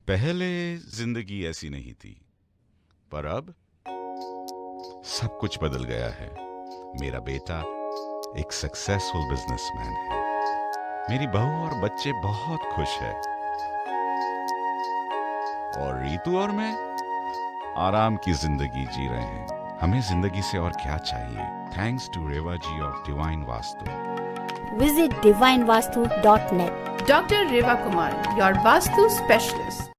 पहले जिंदगी ऐसी नहीं थी, पर अब सब कुछ बदल गया है। मेरा बेटा एक सक्सेसफुल बिजनेसमैन है। मेरी बहू और बच्चे बहुत खुश है। और रीतू और मैं आराम की जिंदगी जी रहे हैं। हमें जिंदगी से और क्या चाहिए? Thanks to Reva ji of divine Vastu. Visit divinevastu.net. Dr. Reva Kumar, your Vastu specialist.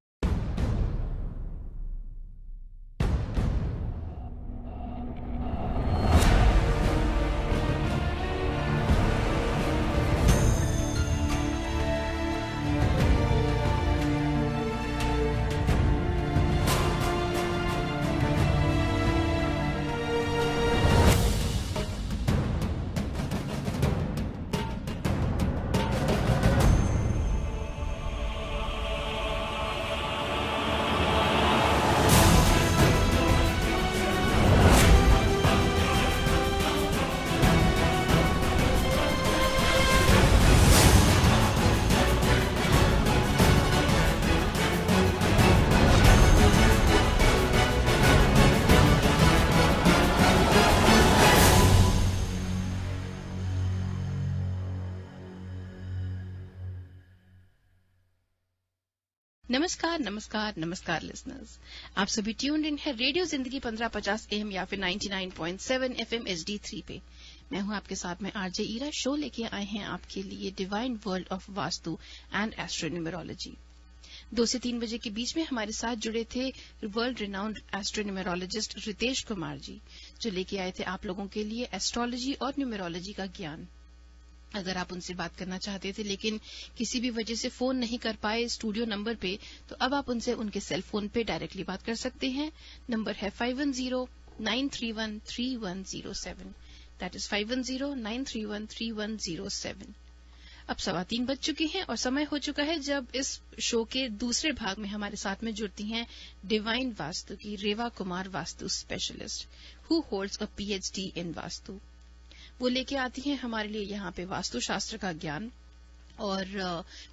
नमस्कार नमस्कार नमस्कार लिसनर्स, आप सभी ट्यून्ड इन है रेडियो जिंदगी 1550 AM या फिर 99.7 FM HD3 पे। मैं हूं आपके साथ में आरजे ईरा। शो लेके आए हैं आपके लिए divine world of Vastu and astronumerology. 2 से 3 बजे के बीच में हमारे साथ जुड़े थे वर्ल्ड रिनाउंड एस्ट्रोन्यूमेरोलॉजिस्ट रितेश कुमार जी, जो लेके आए थे आप लोगों के लिए एस्ट्रोलॉजी और न्यूमेरोलॉजी का ज्ञान। अगर आप उनसे बात करना चाहते थे लेकिन किसी भी वजह से फोन नहीं कर पाए स्टूडियो नंबर पे, तो अब आप उनसे उनके सेल फोन पे डायरेक्टली बात कर सकते हैं। नंबर है 5109313107। That is 5109313107। अब 3:15 बज चुके हैं और समय हो चुका है जब इस शो के दूसरे भाग में हमारे साथ में जुड़ती हैं डिवाइन वास्तु की Reva Kumar, Vastu specialist who holds a PhD in Vastu. वो लेके आती हैं हमारे लिए यहाँ पे वास्तु शास्त्र का ज्ञान, और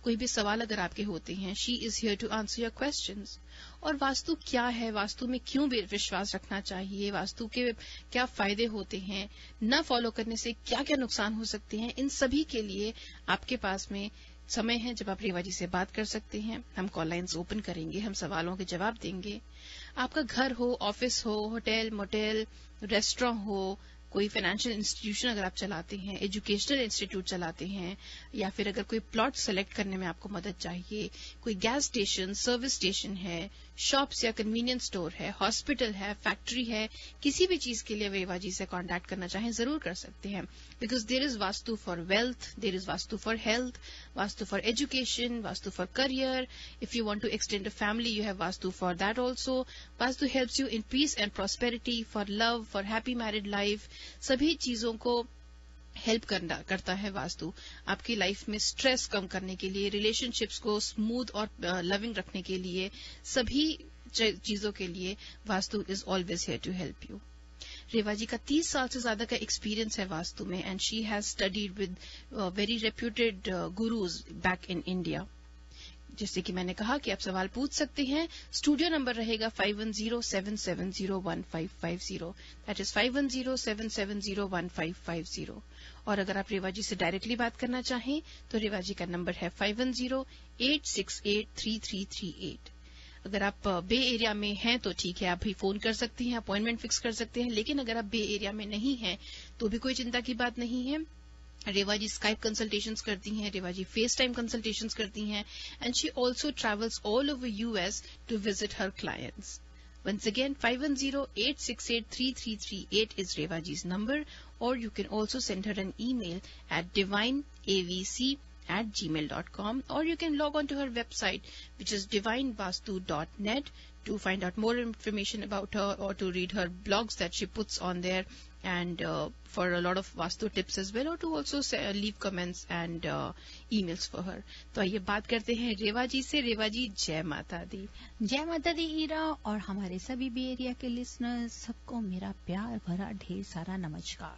कोई भी सवाल अगर आपके होते हैं, she is here to answer your questions. और वास्तु क्या है, वास्तु में क्यों विश्वास रखना चाहिए, वास्तु के क्या फायदे होते हैं, न फॉलो करने से क्या क्या नुकसान हो सकते हैं, इन सभी के लिए आपके पास में समय है जब आप रेवा जी से बात कर सकते हैं। हम कॉल लाइन्स ओपन करेंगे, हम सवालों के जवाब देंगे। आपका घर हो, ऑफिस हो, होटल मोटेल, रेस्टोरेंट हो, कोई फाइनेंशियल इंस्टीट्यूशन अगर आप चलाते हैं, एजुकेशनल इंस्टीट्यूट चलाते हैं, या फिर अगर कोई प्लॉट सेलेक्ट करने में आपको मदद चाहिए, कोई गैस स्टेशन, सर्विस स्टेशन है, शॉप्स या कन्वीनियंस स्टोर है, हॉस्पिटल है, फैक्ट्री है, किसी भी चीज के लिए रेवा जी से कांटेक्ट करना चाहें जरूर कर सकते हैं। Because there is vastu for wealth, there is vastu for health, vastu for education, vastu for career. If you want to extend a family, you have vastu for that also. Vastu helps you in peace and prosperity, for love, for happy married life. सभी चीजों को help करता है वास्तु। आपकी life में stress कम करने के लिए, रिलेशनशिप्स को स्मूथ और लविंग रखने के लिए, सभी चीजों के लिए Vastu is always here to help you. Reva ji का 30 साल से ज्यादा का एक्सपीरियंस है वास्तु में, and she has studied with very reputed gurus back in India. जैसे कि मैंने कहा कि आप सवाल पूछ सकते हैं। स्टूडियो नंबर रहेगा 5107701550। That is 5107701550। और अगर आप रेवा जी से डायरेक्टली बात करना चाहें तो रेवा जी का नंबर है 5008683338। अगर आप बे एरिया में हैं तो ठीक है, आप भी फोन कर सकती हैं, अपॉइंटमेंट फिक्स कर सकते हैं। लेकिन अगर आप बे एरिया में नहीं हैं तो भी कोई चिंता की बात नहीं है। रेवा जी स्काइप कंसल्टेशंस करती हैं, Reva ji FaceTime consultations करती हैं, and she also travels all over US to visit her clients. Once again, 5008683338 is Reva Ji's number, or you can also send her an email at divineavc@gmail.com, or you can log on to her website, which is divinevastu.net, to find out more information about her or to read her blogs that she puts on there, and for a lot of Vastu tips as well, or to also leave comments and emails for her. तो आइए बात करते हैं रेवा जी से। रेवा जी, जय माता दी। जय माता दी ईरा, और हमारे सभी बे एरिया के लिसनर्स सबको मेरा प्यार भरा ढेर सारा नमस्कार।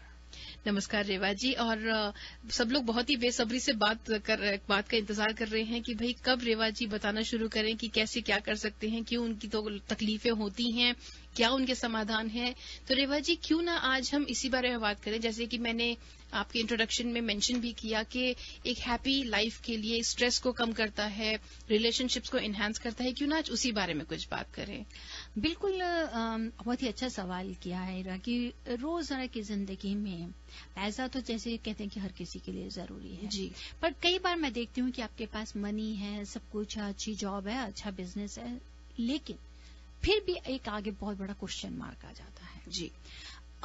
नमस्कार रेवा जी। और सब लोग बहुत ही बेसब्री से बात का इंतजार कर रहे हैं कि भाई कब रेवा जी बताना शुरू करें कि कैसे क्या कर सकते हैं, क्यों उनकी तो तकलीफें होती हैं, क्या उनके समाधान है। तो रेवा जी क्यों ना आज हम इसी बारे में बात करें, जैसे कि मैंने आपके इंट्रोडक्शन में मेंशन भी किया कि एक हैप्पी लाइफ के लिए स्ट्रेस को कम करता है, रिलेशनशिप्स को एनहांस करता है, क्यों ना आज उसी बारे में कुछ बात करें। बिल्कुल बहुत ही अच्छा सवाल किया है इरा कि रोजमर्रा की जिंदगी में पैसा तो जैसे कहते हैं कि हर किसी के लिए जरूरी है जी, पर कई बार मैं देखती हूँ कि आपके पास मनी है, सब कुछ है, अच्छी जॉब है, अच्छा बिजनेस है, लेकिन फिर भी एक आगे बहुत बड़ा क्वेश्चन मार्क आ जाता है। जी।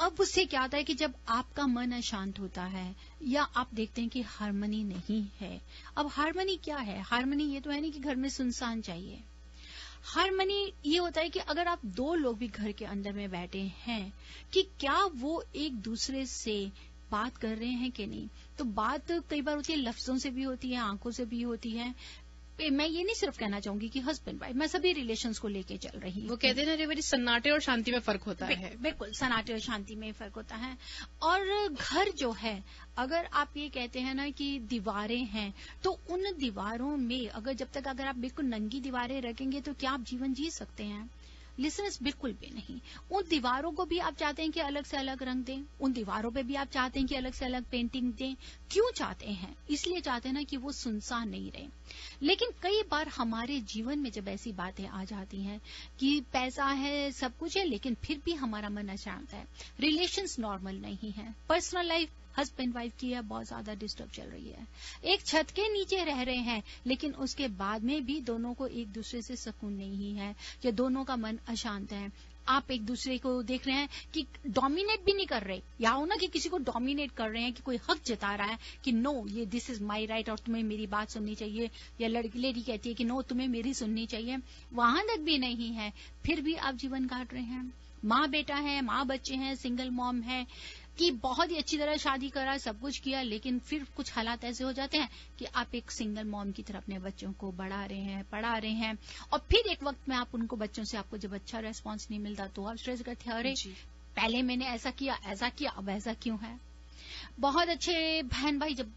अब उससे क्या होता है कि जब आपका मन अशांत होता है या आप देखते हैं कि हार्मनी नहीं है। अब हार्मनी क्या है? हार्मनी ये तो है नहीं कि घर में सुनसान चाहिए। हार्मनी ये होता है कि अगर आप दो लोग भी घर के अंदर में बैठे हैं कि क्या वो एक दूसरे से बात कर रहे हैं कि नहीं। तो बात कई बार होती है लफ्जों से भी होती है, आंखों से भी होती है। मैं ये नहीं सिर्फ कहना चाहूंगी कि हस्बैंड वाइफ, मैं सभी रिलेशंस को लेके चल रही हूँ। वो कहते हैं ना रेवरी, सन्नाटे और शांति में फर्क होता है। बिल्कुल, सन्नाटे और शांति में फर्क होता है। और घर जो है, अगर आप ये कहते हैं ना कि दीवारें हैं, तो उन दीवारों में अगर आप बिल्कुल नंगी दीवारें रखेंगे तो क्या आप जीवन जी सकते हैं? लिसनर्स, बिल्कुल भी नहीं। उन दीवारों को भी आप चाहते हैं कि अलग से अलग रंग दें, उन दीवारों पे भी आप चाहते हैं कि अलग से अलग पेंटिंग दें। क्यों चाहते हैं? इसलिए चाहते हैं ना कि वो सुनसान नहीं रहे। लेकिन कई बार हमारे जीवन में जब ऐसी बातें आ जाती हैं कि पैसा है, सब कुछ है, लेकिन फिर भी हमारा मन अशांत है, रिलेशंस नॉर्मल नहीं है, पर्सनल लाइफ हस्बैंड वाइफ की है बहुत ज्यादा डिस्टर्ब चल रही है, एक छत के नीचे रह रहे हैं लेकिन उसके बाद में भी दोनों को एक दूसरे से सुकून नहीं है या दोनों का मन अशांत है। आप एक दूसरे को देख रहे हैं कि डोमिनेट भी नहीं कर रहे, या हो ना कि किसी को डोमिनेट कर रहे हैं कि कोई हक जता रहा है कि नो ये दिस इज माय राइट और तुम्हें मेरी बात सुननी चाहिए, या लेडी कहती है कि नो तुम्हें मेरी सुननी चाहिए, वहां तक भी नहीं है, फिर भी आप जीवन काट रहे हैं। माँ बेटा है, माँ बच्चे हैं, सिंगल मॉम है कि बहुत ही अच्छी तरह शादी करा, सब कुछ किया, लेकिन फिर कुछ हालात ऐसे हो जाते हैं कि आप एक सिंगल मॉम की तरह अपने बच्चों को बढ़ा रहे हैं, पढ़ा रहे हैं, और फिर एक वक्त में आप उनको बच्चों से आपको जब अच्छा रेस्पॉन्स नहीं मिलता तो आप स्ट्रेस करते हैं, अरे पहले मैंने ऐसा किया, अब ऐसा क्यों है। बहुत अच्छे बहन भाई जब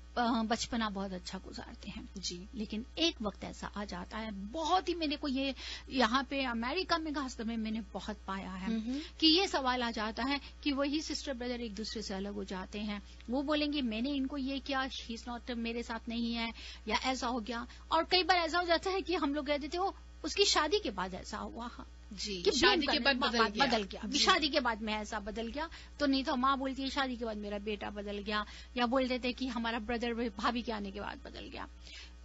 बचपना बहुत अच्छा गुजारते हैं जी, लेकिन एक वक्त ऐसा आ जाता है, बहुत ही मैंने को ये यहाँ पे अमेरिका में खासकर में मैंने बहुत पाया है कि ये सवाल आ जाता है कि वही सिस्टर ब्रदर एक दूसरे से अलग हो जाते हैं। वो बोलेंगे मैंने इनको ये किया, ही इज नॉट मेरे साथ नहीं है, या ऐसा हो गया। और कई बार ऐसा हो जाता है कि हम लोग कह देते हो उसकी शादी के बाद ऐसा हुआ जी, कि शादी के बाद बदल गया। शादी के बाद में ऐसा बदल गया तो नहीं तो माँ बोलती है शादी के बाद मेरा बेटा बदल गया, या बोल देते कि हमारा ब्रदर भाभी के आने के बाद बदल गया।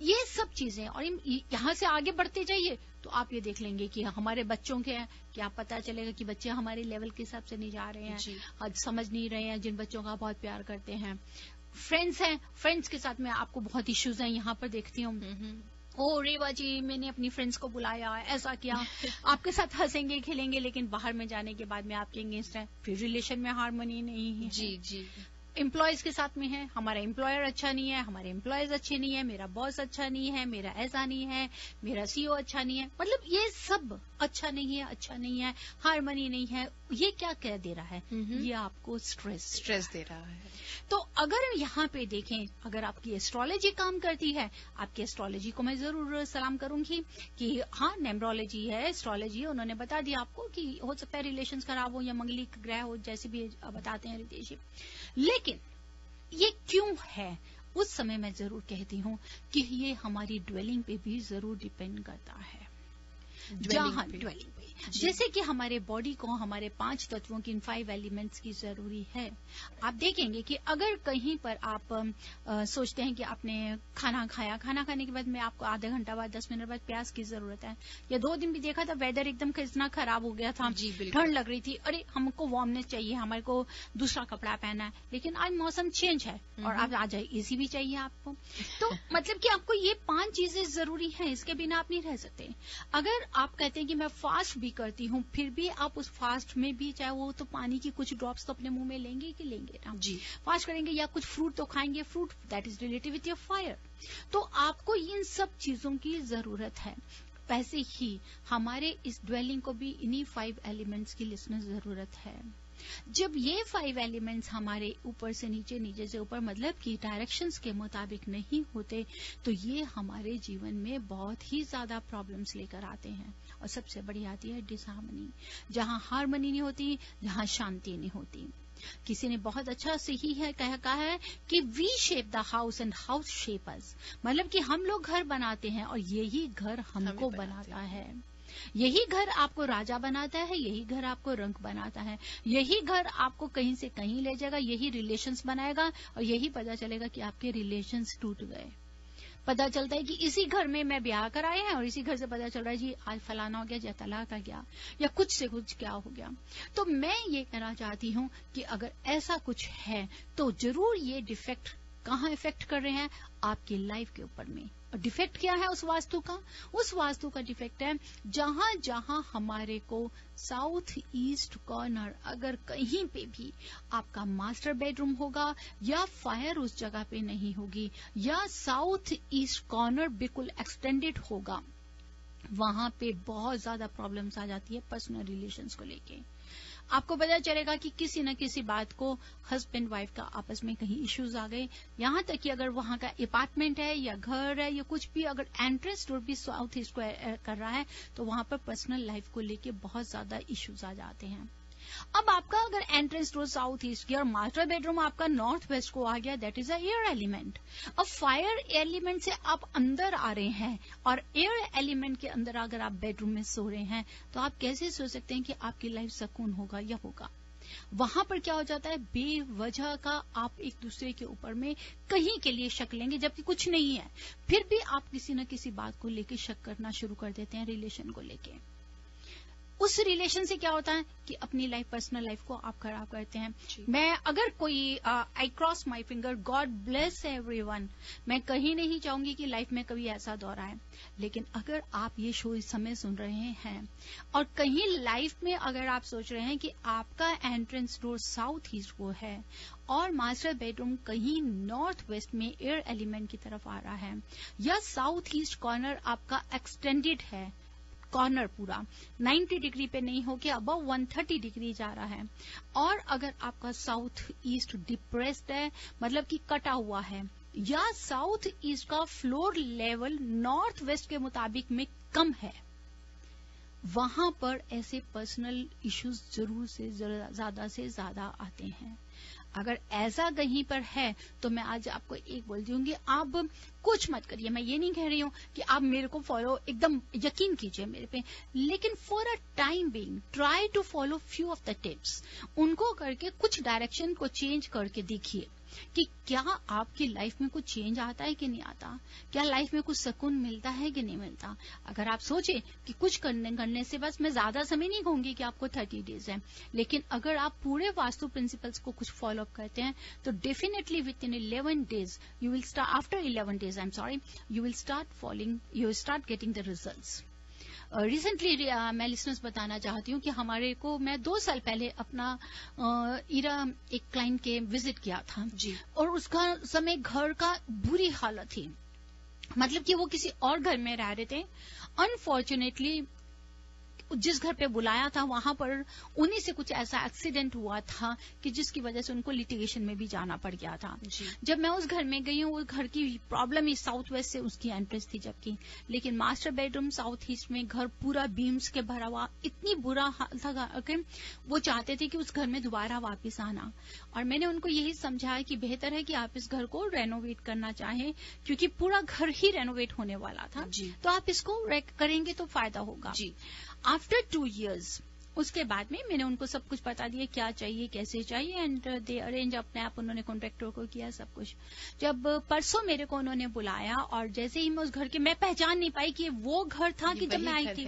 ये सब चीजें, और यहाँ से आगे बढ़ते जाइए तो आप ये देख लेंगे कि हमारे बच्चों के क्या पता चलेगा कि बच्चे हमारे लेवल के हिसाब से नहीं जा रहे हैं, आज समझ नहीं रहे हैं, जिन बच्चों का बहुत प्यार करते हैं। फ्रेंड्स हैं, फ्रेंड्स के साथ में आपको बहुत इश्यूज हैं, यहाँ पर देखती हूँ ओ रेवा जी मैंने अपनी फ्रेंड्स को बुलाया, ऐसा किया, आपके साथ हंसेंगे खेलेंगे, लेकिन बाहर में जाने के बाद में आपके अगेंस्ट है, फिर रिलेशन में हार्मनी नहीं है। जी। एम्प्लॉयज के साथ में है, हमारा एम्प्लॉयर अच्छा नहीं है, हमारे एम्प्लॉयज अच्छे नहीं है, मेरा बॉस अच्छा नहीं है, मेरा ऐसा नहीं है, मेरा सीईओ अच्छा नहीं है, मतलब ये सब अच्छा नहीं है, हार्मनी नहीं है। ये क्या कह दे रहा है? ये आपको स्ट्रेस दे रहा है। तो अगर यहाँ पे देखें, अगर आपकी एस्ट्रोलॉजी काम करती है, आपकी एस्ट्रोलॉजी को मैं जरूर सलाम करूंगी कि हाँ न्यूमरोलॉजी है, एस्ट्रोलॉजी है, उन्होंने बता दिया आपको कि हो सकता है रिलेशंस खराब हो या मंगलिक ग्रह हो, जैसे भी बताते हैं रितेश। लेकिन ये क्यों है उस समय मैं जरूर कहती हूँ कि ये हमारी ड्वेलिंग पे भी जरूर डिपेंड करता है। ड्वेलिंग पे जैसे कि हमारे बॉडी को हमारे 5 तत्वों की, इन 5 एलिमेंट्स की जरूरी है। आप देखेंगे कि अगर कहीं पर आप सोचते हैं कि आपने खाना खाया, खाना खाने के बाद में आपको आधा घंटा बाद 10 मिनट बाद प्याज की जरूरत है, या 2 दिन भी देखा था वेदर एकदम इतना खराब हो गया था, ठंड लग रही थी, अरे हमको वार्मनेस चाहिए, हमारे को दूसरा कपड़ा पहना है, लेकिन आज मौसम चेंज है और आप आ जाए एसी भी चाहिए आपको। तो मतलब कि आपको ये 5 चीजें जरूरी है, इसके बिना आप नहीं रह सकते। अगर आप कहते हैं कि मैं फास्ट भी करती हूँ, फिर भी आप उस फास्ट में भी चाहे वो तो पानी की कुछ ड्रॉप्स तो अपने मुंह में लेंगे कि लेंगे ना जी, फास्ट करेंगे, या कुछ फ्रूट तो खाएंगे, fruit that is related with your fire. तो आपको इन सब चीजों की जरूरत है। वैसे ही हमारे इस ड्वेलिंग को भी इन्हीं 5 एलिमेंट्स की लिसनर जरूरत है। जब ये 5 एलिमेंट्स हमारे ऊपर से नीचे, नीचे से ऊपर मतलब कि डायरेक्शंस के मुताबिक नहीं होते, तो ये हमारे जीवन में बहुत ही ज्यादा प्रॉब्लम्स लेकर आते हैं। और सबसे बड़ी आती है डिसहार्मनी, जहां हार्मनी नहीं होती, जहां शांति नहीं होती। किसी ने बहुत अच्छा सही है कहा है कि we shape the house and house shape us, मतलब कि हम लोग घर बनाते हैं और यही घर हमको बनाता है। यही घर आपको राजा बनाता है, यही घर आपको रंक बनाता है, यही घर आपको कहीं से कहीं ले जाएगा, यही रिलेशंस बनाएगा और यही पता चलेगा कि आपके रिलेशंस टूट गए। पता चलता है कि इसी घर में मैं ब्याह कराए हैं और इसी घर से पता चल रहा है जी आज फलाना हो गया, या तलाक आ गया, या कुछ से कुछ क्या हो गया। तो मैं ये कहना चाहती हूँ कि अगर ऐसा कुछ है तो जरूर ये डिफेक्ट कहाँ इफेक्ट कर रहे हैं, आपकी लाइफ के ऊपर में। और डिफेक्ट क्या है उस वास्तु का? उस वास्तु का डिफेक्ट है जहां जहां हमारे को साउथ ईस्ट कॉर्नर अगर कहीं पे भी आपका मास्टर बेडरूम होगा या फायर उस जगह पे नहीं होगी या साउथ ईस्ट कॉर्नर बिल्कुल एक्सटेंडेड होगा, वहां पे बहुत ज्यादा प्रॉब्लम्स आ जाती है पर्सनल रिलेशंस को लेके। आपको पता चलेगा कि किसी न किसी बात को हस्बैंड वाइफ का आपस में कहीं इश्यूज आ गए, यहां तक कि अगर वहां का अपार्टमेंट है या घर है या कुछ भी, अगर एंट्रेंस डोर भी साउथ ईस्ट को कर रहा है तो वहां पर पर्सनल लाइफ को लेके बहुत ज्यादा इश्यूज आ जाते हैं। अब आपका अगर एंट्रेंस डोर साउथ ईस्ट की और मास्टर बेडरूम आपका नॉर्थ वेस्ट को आ गया, that is a air element. अब फायर एलिमेंट से आप अंदर आ रहे हैं और एयर एलिमेंट के अंदर अगर आप बेडरूम में सो रहे हैं तो आप कैसे सोच सकते हैं कि आपकी लाइफ सुकून होगा या होगा? वहां पर क्या हो जाता है, बेवजह का आप एक दूसरे के ऊपर में कहीं के लिए शक लेंगे जबकि कुछ नहीं है, फिर भी आप किसी न किसी बात को लेके शक करना शुरू कर देते हैं रिलेशन को लेके। उस रिलेशन से क्या होता है कि अपनी लाइफ, पर्सनल लाइफ को आप खराब करते हैं। मैं अगर कोई I cross my finger, God bless everyone, मैं कहीं नहीं चाहूंगी कि लाइफ में कभी ऐसा दौर आए, लेकिन अगर आप ये शो इस समय सुन रहे हैं और कहीं लाइफ में अगर आप सोच रहे हैं कि आपका एंट्रेंस डोर साउथ ईस्ट को है और मास्टर बेडरूम कहीं नॉर्थ वेस्ट में एयर एलिमेंट की तरफ आ रहा है या साउथ ईस्ट कॉर्नर आपका एक्सटेंडेड है, कॉर्नर पूरा 90 डिग्री पे नहीं होके अबव 130 डिग्री जा रहा है, और अगर आपका साउथ ईस्ट डिप्रेस्ड है मतलब कि कटा हुआ है या साउथ ईस्ट का फ्लोर लेवल नॉर्थ वेस्ट के मुताबिक में कम है, वहां पर ऐसे पर्सनल इश्यूज जरूर से ज्यादा से ज्यादा आते हैं। अगर ऐसा कहीं पर है तो मैं आज आपको एक बोल दूंगी, आप कुछ मत करिए। मैं ये नहीं कह रही हूं कि आप मेरे को फॉलो, एकदम यकीन कीजिए मेरे पे, लेकिन for a time being try to follow few of the tips. उनको करके कुछ डायरेक्शन को चेंज करके देखिए कि क्या आपकी लाइफ में कुछ चेंज आता है कि नहीं आता, क्या लाइफ में कुछ सुकून मिलता है कि नहीं मिलता। अगर आप सोचे कि कुछ करने से, बस मैं ज्यादा समय नहीं कहूंगी कि आपको 30 डेज है, लेकिन अगर आप पूरे वास्तु प्रिंसिपल्स को कुछ फॉलो अप करते हैं तो definitely with in 11 days you will start, after 11 days I am sorry, you will start getting the results. Recently मैं लिसनर्स बताना चाहती हूँ कि हमारे को, मैं 2 साल पहले अपना इरा एक क्लाइंट के विजिट किया था जी, और उसका समय घर का बुरी हालत थी, मतलब कि वो किसी और घर में रह रहे थे। अनफॉर्चुनेटली जिस घर पे बुलाया था वहां पर उन्हीं से कुछ ऐसा एक्सीडेंट हुआ था कि जिसकी वजह से उनको लिटिगेशन में भी जाना पड़ गया था। जब मैं उस घर में गई हूँ, वो घर की प्रॉब्लम ही साउथ वेस्ट से उसकी एंट्रेंस थी, जबकि लेकिन मास्टर बेडरूम साउथ ईस्ट में घर पूरा बीम्स के भरा हुआ, इतनी बुरा हाल था कि वो चाहते थे कि उस घर में दोबारा वापिस आना। और मैंने उनको यही समझाया कि बेहतर है कि आप इस घर को रेनोवेट करना चाहें, क्योंकि पूरा घर ही रेनोवेट होने वाला था, तो आप इसको करेंगे तो फायदा होगा। आफ्टर 2 years उसके बाद में मैंने उनको सब कुछ बता दिया, क्या चाहिए कैसे चाहिए, एंड दे अरेंज, अपने आप उन्होंने कॉन्ट्रैक्टर को किया सब कुछ। जब परसों मेरे को उन्होंने बुलाया और जैसे ही मैं उस घर के, मैं पहचान नहीं पाई कि वो घर था कि जब मैं आई थी,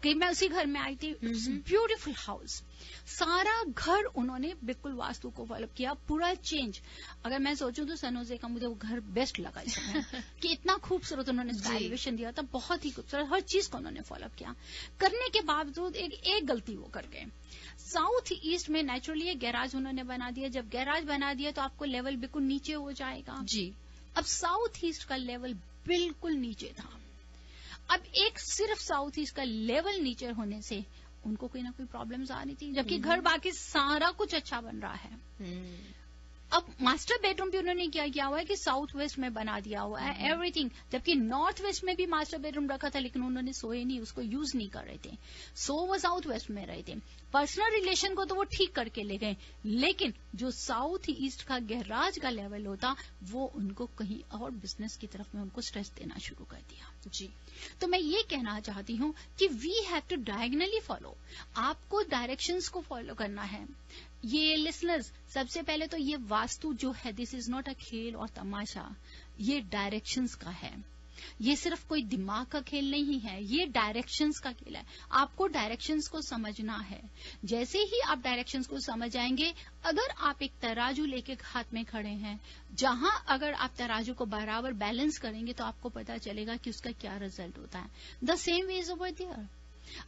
कि मैं उसी घर में आई थी। ब्यूटीफुल हाउस, सारा घर उन्होंने बिल्कुल वास्तु को फॉलो किया, पूरा चेंज। अगर मैं सोचूं तो सनोजे का मुझे वो घर बेस्ट लगा इसमें कि इतना खूबसूरत उन्होंने एलिवेशन दिया था, बहुत ही खूबसूरत, हर चीज को उन्होंने फॉलो किया। करने के बावजूद एक गलती वो कर गए। साउथ ईस्ट में नेचुरली एक गैराज उन्होंने बना दिया। जब गैराज बना दिया तो आपको लेवल बिल्कुल नीचे हो जाएगा जी। अब साउथ ईस्ट का लेवल बिल्कुल नीचे था। अब एक सिर्फ साउथ ईस्ट का लेवल नीचे होने से उनको कोई ना कोई प्रॉब्लम्स आ रही थी, जबकि घर बाकी सारा कुछ अच्छा बन रहा है। अब मास्टर बेडरूम भी उन्होंने क्या किया हुआ है कि साउथ वेस्ट में बना दिया हुआ है एवरीथिंग, जबकि नॉर्थ वेस्ट में भी मास्टर बेडरूम रखा था, लेकिन उन्होंने सोए नहीं, उसको यूज नहीं कर रहे थे, सो वो साउथ वेस्ट में रहे थे। पर्सनल रिलेशन को तो वो ठीक करके ले गए, लेकिन जो साउथ ईस्ट का गैराज का लेवल होता वो उनको कहीं और बिजनेस की तरफ में उनको स्ट्रेस देना शुरू कर दिया। जी, तो मैं ये कहना चाहती हूँ कि we have to diagonally follow, आपको डायरेक्शंस को फॉलो करना है। ये लिसनर्स, सबसे पहले तो ये वास्तु जो है, दिस इज नॉट अ खेल और तमाशा, ये डायरेक्शंस का है, ये सिर्फ कोई दिमाग का खेल नहीं है, ये डायरेक्शंस का खेल है। आपको डायरेक्शंस को समझना है। जैसे ही आप डायरेक्शंस को समझ जाएंगे, अगर आप एक तराजू लेके हाथ में खड़े हैं, जहां अगर आप तराजू को बराबर बैलेंस करेंगे तो आपको पता चलेगा कि उसका क्या रिजल्ट होता है। The same way is over there.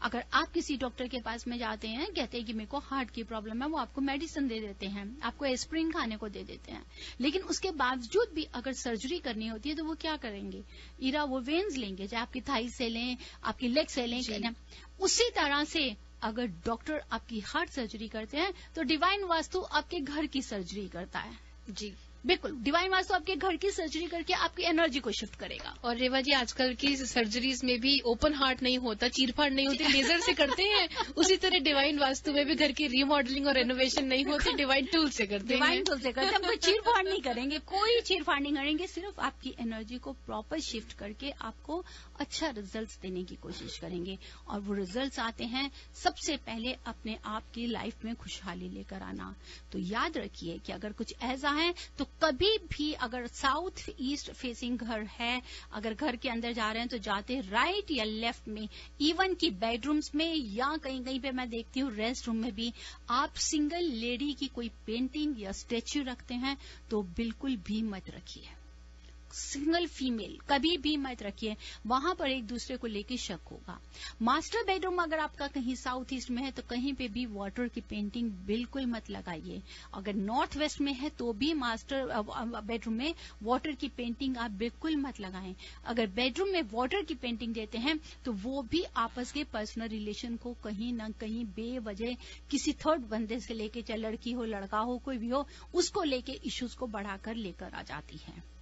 अगर आप किसी डॉक्टर के पास में जाते हैं, कहते हैं कि मेरे को हार्ट की प्रॉब्लम है, वो आपको मेडिसिन दे देते हैं, आपको एस्प्रिन खाने को दे देते हैं, लेकिन उसके बावजूद भी अगर सर्जरी करनी होती है तो वो क्या करेंगे, इरा वो वेन्स लेंगे, चाहे आपकी थाई से लें, आपकी लेग से लें। उसी तरह से अगर डॉक्टर आपकी हार्ट सर्जरी करते हैं तो डिवाइन वास्तु आपके घर की सर्जरी करता है। जी बिल्कुल, डिवाइन वास्तु आपके घर की सर्जरी करके आपकी एनर्जी को शिफ्ट करेगा। और रेवा जी, आजकल की सर्जरीज में भी ओपन हार्ट नहीं होता, चीरफाड़ नहीं होती, लेजर से करते हैं। उसी तरह डिवाइन वास्तु में भी घर की रीमॉडलिंग और रेनोवेशन नहीं होती, डिवाइन टूल से करते हैं। डिवाइन टूल से करते हैं, हम कोई चीरफाड़ नहीं करेंगे, कोई चीरफाड़ नहीं करेंगे, सिर्फ आपकी एनर्जी को प्रॉपर शिफ्ट करके आपको अच्छा रिजल्ट्स देने की कोशिश करेंगे। और वो रिजल्ट्स आते हैं सबसे पहले अपने आप की लाइफ में खुशहाली लेकर आना। तो याद रखिए कि अगर कुछ ऐसा है तो कभी भी अगर साउथ ईस्ट फेसिंग घर है, अगर घर के अंदर जा रहे हैं तो जाते राइट या लेफ्ट में, इवन की बेडरूम्स में या कहीं कहीं पे मैं देखती हूँ रेस्ट रूम में भी आप सिंगल लेडी की कोई पेंटिंग या स्टेच्यू रखते हैं तो बिल्कुल भी मत रखिए। सिंगल फीमेल कभी भी मत रखिए, वहां पर एक दूसरे को लेके शक होगा। मास्टर बेडरूम अगर आपका कहीं साउथ ईस्ट में है तो कहीं पे भी वाटर की पेंटिंग बिल्कुल मत लगाइए। अगर नॉर्थ वेस्ट में है तो भी मास्टर बेडरूम में वाटर की पेंटिंग आप बिल्कुल मत लगाएं। अगर बेडरूम में वाटर की पेंटिंग देते हैं तो वो भी आपस के पर्सनल रिलेशन को कहीं न कहीं बेवजह किसी थर्ड बंदे से लेके, चाहे लड़की हो लड़का हो कोई भी हो, उसको लेके इश्यूज को बढ़ाकर लेकर आ जाती है।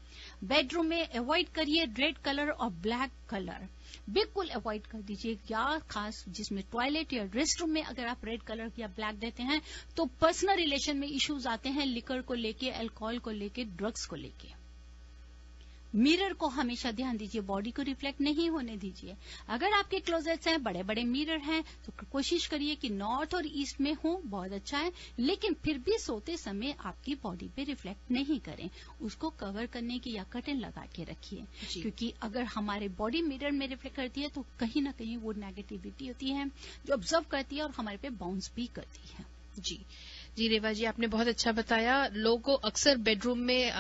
बेडरूम में अवॉइड करिए रेड कलर और ब्लैक कलर, बिल्कुल अवॉइड कर दीजिए। या खास जिसमें टॉयलेट या रेस्ट रूम में अगर आप रेड कलर या ब्लैक देते हैं तो पर्सनल रिलेशन में इश्यूज आते हैं, लिकर को लेके, अल्कोहल को लेके, ड्रग्स को लेके। मिरर को हमेशा ध्यान दीजिए, बॉडी को रिफ्लेक्ट नहीं होने दीजिए। अगर आपके क्लोजेट्स हैं, बड़े बड़े मिरर हैं, तो कोशिश करिए कि नॉर्थ और ईस्ट में हो, बहुत अच्छा है, लेकिन फिर भी सोते समय आपकी बॉडी पे रिफ्लेक्ट नहीं करें, उसको कवर करने की या कर्टेन लगा के रखिए। क्योंकि अगर हमारे बॉडी मिरर में रिफ्लेक्ट करती है तो कहीं ना कहीं वो नेगेटिविटी होती है जो ऑब्जर्व करती है और हमारे पे बाउंस भी करती है। जी रेवा जी, आपने बहुत अच्छा बताया। लोगों को अक्सर बेडरूम में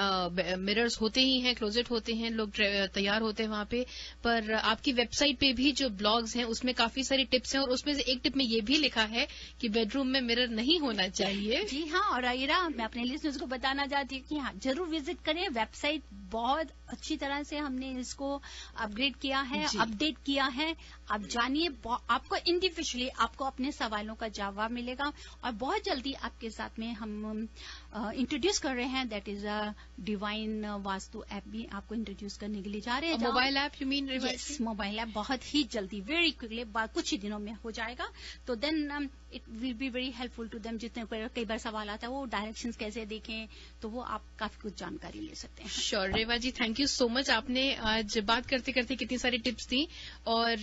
मिरर्स होते ही हैं, क्लोजेट होते हैं, लोग तैयार होते हैं वहां पे, पर आपकी वेबसाइट पे भी जो ब्लॉग्स हैं उसमें काफी सारी टिप्स हैं और उसमें से एक टिप में ये भी लिखा है कि बेडरूम में मिरर नहीं होना चाहिए। जी हाँ, और आयरा, मैं अपने लिसनर्स को बताना चाहती हूँ कि हाँ, जरूर विजिट करें। वेबसाइट बहुत अच्छी तरह से हमने इसको अपग्रेड किया है, अपडेट किया है। आप जानिए, आपको इंडिविजुअली आपको अपने सवालों का जवाब मिलेगा। और बहुत जल्दी आपके साथ में हम इंट्रोड्यूस कर रहे हैं, that is a divine vastu app भी आपको इंट्रोड्यूस करने के लिए जा रहे हैं। Mobile app you mean? Yes, mobile app बहुत ही जल्दी, वेरी क्विकली, कुछ ही दिनों में हो जाएगा। तो then it will be very helpful to them. जितने कई बार सवाल आता है वो डायरेक्शंस कैसे देखें, तो वो आप काफी कुछ जानकारी ले सकते हैं। Sure Reva ji, thank you so much. आपने आज बात करते करते कितनी सारी टिप्स दी। और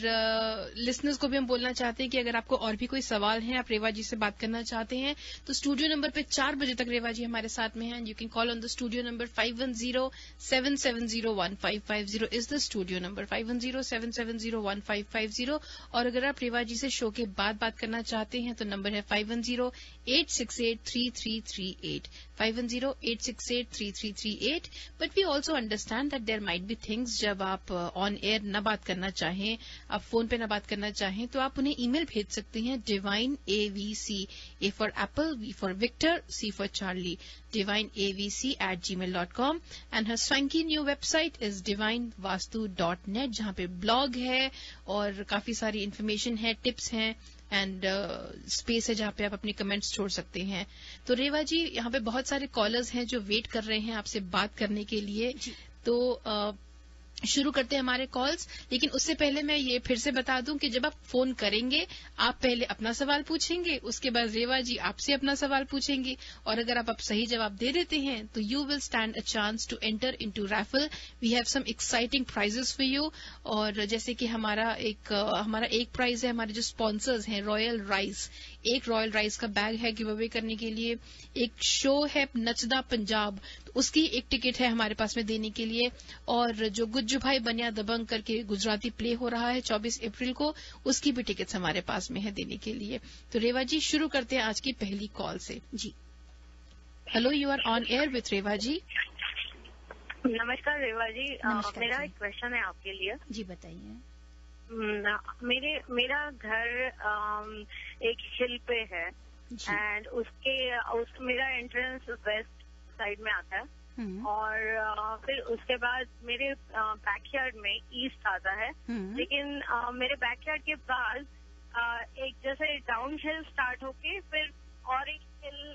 लिसनर्स को भी हम बोलना चाहते हैं कि अगर आपको और भी कोई सवाल है, आप रेवा जी से बात करना चाहते हैं, तो स्टूडियो नंबर पे 4 बजे तक रेवा जी हमारे साथ में हैं। You can call on the studio number 5107701550 is the studio number 5107701550। और अगर आप रेवा जी से शो के बाद बात करना चाहते हैं तो नंबर है 5108683338 5108683338। But we also understand that there might be things, जब आप ऑन एयर न बात करना चाहें, आप फोन पे न बात करना चाहें, तो आप उन्हें ईमेल भेज सकते हैं divineavc, A for Apple, V for Victor, C for Charlie, divineavc@gmail.com, and her swanky new website is divinevastu.net, जहां पे ब्लॉग है और काफी सारी इन्फॉर्मेशन है, टिप्स हैं, एंड स्पेस है जहाँ पे आप अपने कमेंट्स छोड़ सकते हैं। तो रेवा जी, यहाँ पे बहुत सारे कॉलर्स हैं जो वेट कर रहे हैं आपसे बात करने के लिए। तो शुरू करते हैं हमारे कॉल्स, लेकिन उससे पहले मैं ये फिर से बता दूं कि जब आप फोन करेंगे आप पहले अपना सवाल पूछेंगे, उसके बाद रेवा जी आपसे अपना सवाल पूछेंगे, और अगर आप सही जवाब दे देते हैं तो you will stand a chance to enter into raffle. We have some exciting prizes for you. और जैसे कि हमारा एक प्राइज है, हमारे जो स्पॉन्सर्स हैं रॉयल राइस, एक रॉयल राइस का बैग है गिव अवे करने के लिए। एक शो है नचदा पंजाब, तो उसकी एक टिकट है हमारे पास में देने के लिए। और जो गुज्जू भाई बनिया दबंग करके गुजराती प्ले हो रहा है 24 अप्रैल को, उसकी भी टिकट्स हमारे पास में है देने के लिए। तो रेवा जी, शुरू करते हैं आज की पहली कॉल से। जी, hello, you are on air with Reva ji. नमस्कार रेवा जी। नमस्कार मेरा जी। एक क्वेश्चन है आपके लिए। जी बताइए। मेरा घर एक हिल पे है जी। एंड मेरा एंट्रेंस वेस्ट साइड में आता है, और फिर उसके बाद मेरे बैकयार्ड में ईस्ट आता है। लेकिन मेरे बैकयार्ड के बाद एक जैसे डाउन हिल स्टार्ट होके फिर और एक हिल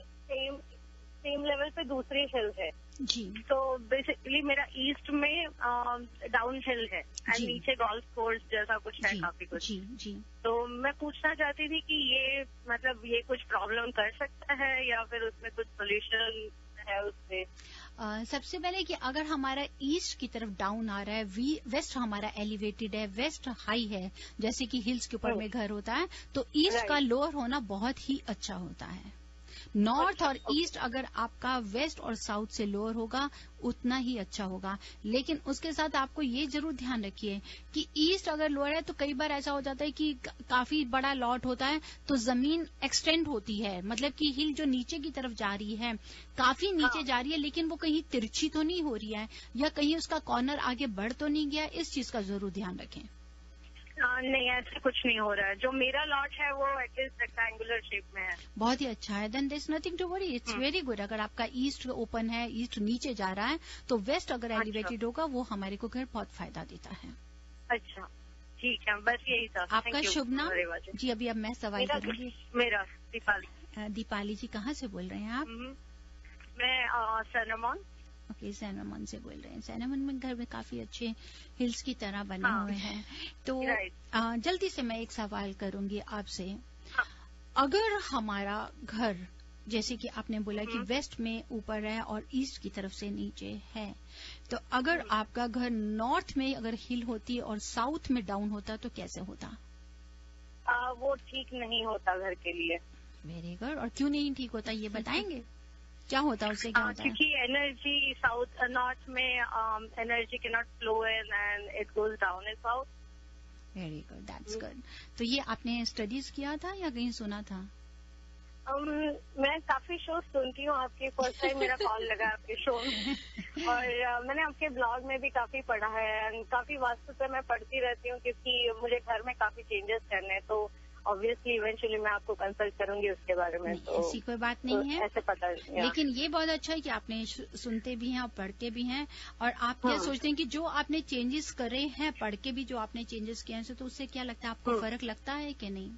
सेम लेवल पे दूसरी हिल है। जी। तो बेसिकली मेरा ईस्ट में डाउन हिल है एंड जी। नीचे गोल्फ कोर्स जैसा कुछ है, काफी कुछ। जी जी। तो मैं पूछना चाहती थी कि ये कुछ प्रॉब्लम कर सकता है या फिर उसमें कुछ सोल्यूशन है उससे? सबसे पहले कि अगर हमारा ईस्ट की तरफ डाउन आ रहा है, वेस्ट हमारा एलिवेटेड है, वेस्ट हाई है, जैसे कि हिल्स के ऊपर में घर होता है, तो ईस्ट का लोअर होना बहुत ही अच्छा होता है। नॉर्थ और ईस्ट अगर आपका वेस्ट और साउथ से लोअर होगा उतना ही अच्छा होगा। लेकिन उसके साथ आपको ये जरूर ध्यान रखिए कि ईस्ट अगर लोअर है तो कई बार ऐसा हो जाता है कि काफी बड़ा लॉट होता है तो जमीन एक्सटेंड होती है, मतलब कि हिल जो नीचे की तरफ जा रही है काफी नीचे जा रही है, लेकिन वो कहीं तिरछी तो नहीं हो रही है या कहीं उसका कॉर्नर आगे बढ़ तो नहीं गया। इस चीज का जरूर ध्यान रखें। नहीं, ऐसा कुछ नहीं हो रहा है। जो मेरा लॉट है वो एटलीस्ट रेक्टेंगुलर शेप में है। बहुत ही अच्छा है। Then there is nothing to worry, it's very good. अगर आपका ईस्ट ओपन है, ईस्ट नीचे जा रहा है, तो वेस्ट अगर एलिवेटेड होगा वो हमारे को घर बहुत फायदा देता है। अच्छा, ठीक है, बस यही था। आपका शुभ नाम? जी, अभी अब मैं सवाल करूंगी। मेरा दीपाली। दीपाली जी, कहाँ से बोल रहे हैं आप? मैं सैनमन। ओके, सैनमन से बोल रहे हैं। सैनमन में घर में काफी अच्छे हिल्स की तरह बने हुए हैं। तो जल्दी से मैं एक सवाल करूंगी आपसे। अगर हमारा घर, जैसे कि आपने बोला कि वेस्ट में ऊपर है और ईस्ट की तरफ से नीचे है, तो अगर आपका घर नॉर्थ में अगर हिल होती और साउथ में डाउन होता तो कैसे होता? वो ठीक नहीं होता घर के लिए। Very good. और क्यों नहीं ठीक होता ये बताएंगे? क्या होता है उससे? क्या होता है? क्योंकि एनर्जी नॉर्थ में energy can not flow in and it goes down in south. Very good, that's good. तो ये आपने स्टडीज किया था या कहीं सुना था? मैं काफी शो सुनती हूँ आपके। फर्स्ट टाइम मेरा कॉल लगा आपके शो में, और मैंने आपके ब्लॉग में भी काफी पढ़ा है एंड काफी वास्तु पे मैं पढ़ती रहती हूँ क्योंकि मुझे घर में काफी चेंजेस करने हैं। तो ऑब्वियसली इवेंचुअली मैं आपको कंसल्ट करूंगी उसके बारे में। तो ऐसी कोई बात नहीं है, ऐसे पता। लेकिन ये बहुत अच्छा है कि आपने सुनते भी हैं और पढ़ते भी हैं, और आप क्या सोचते हैं कि जो आपने चेंजेस करे हैं, पढ़ के भी जो आपने चेंजेस किए हैं, तो उससे क्या लगता है आपको? फर्क लगता है कि नहीं?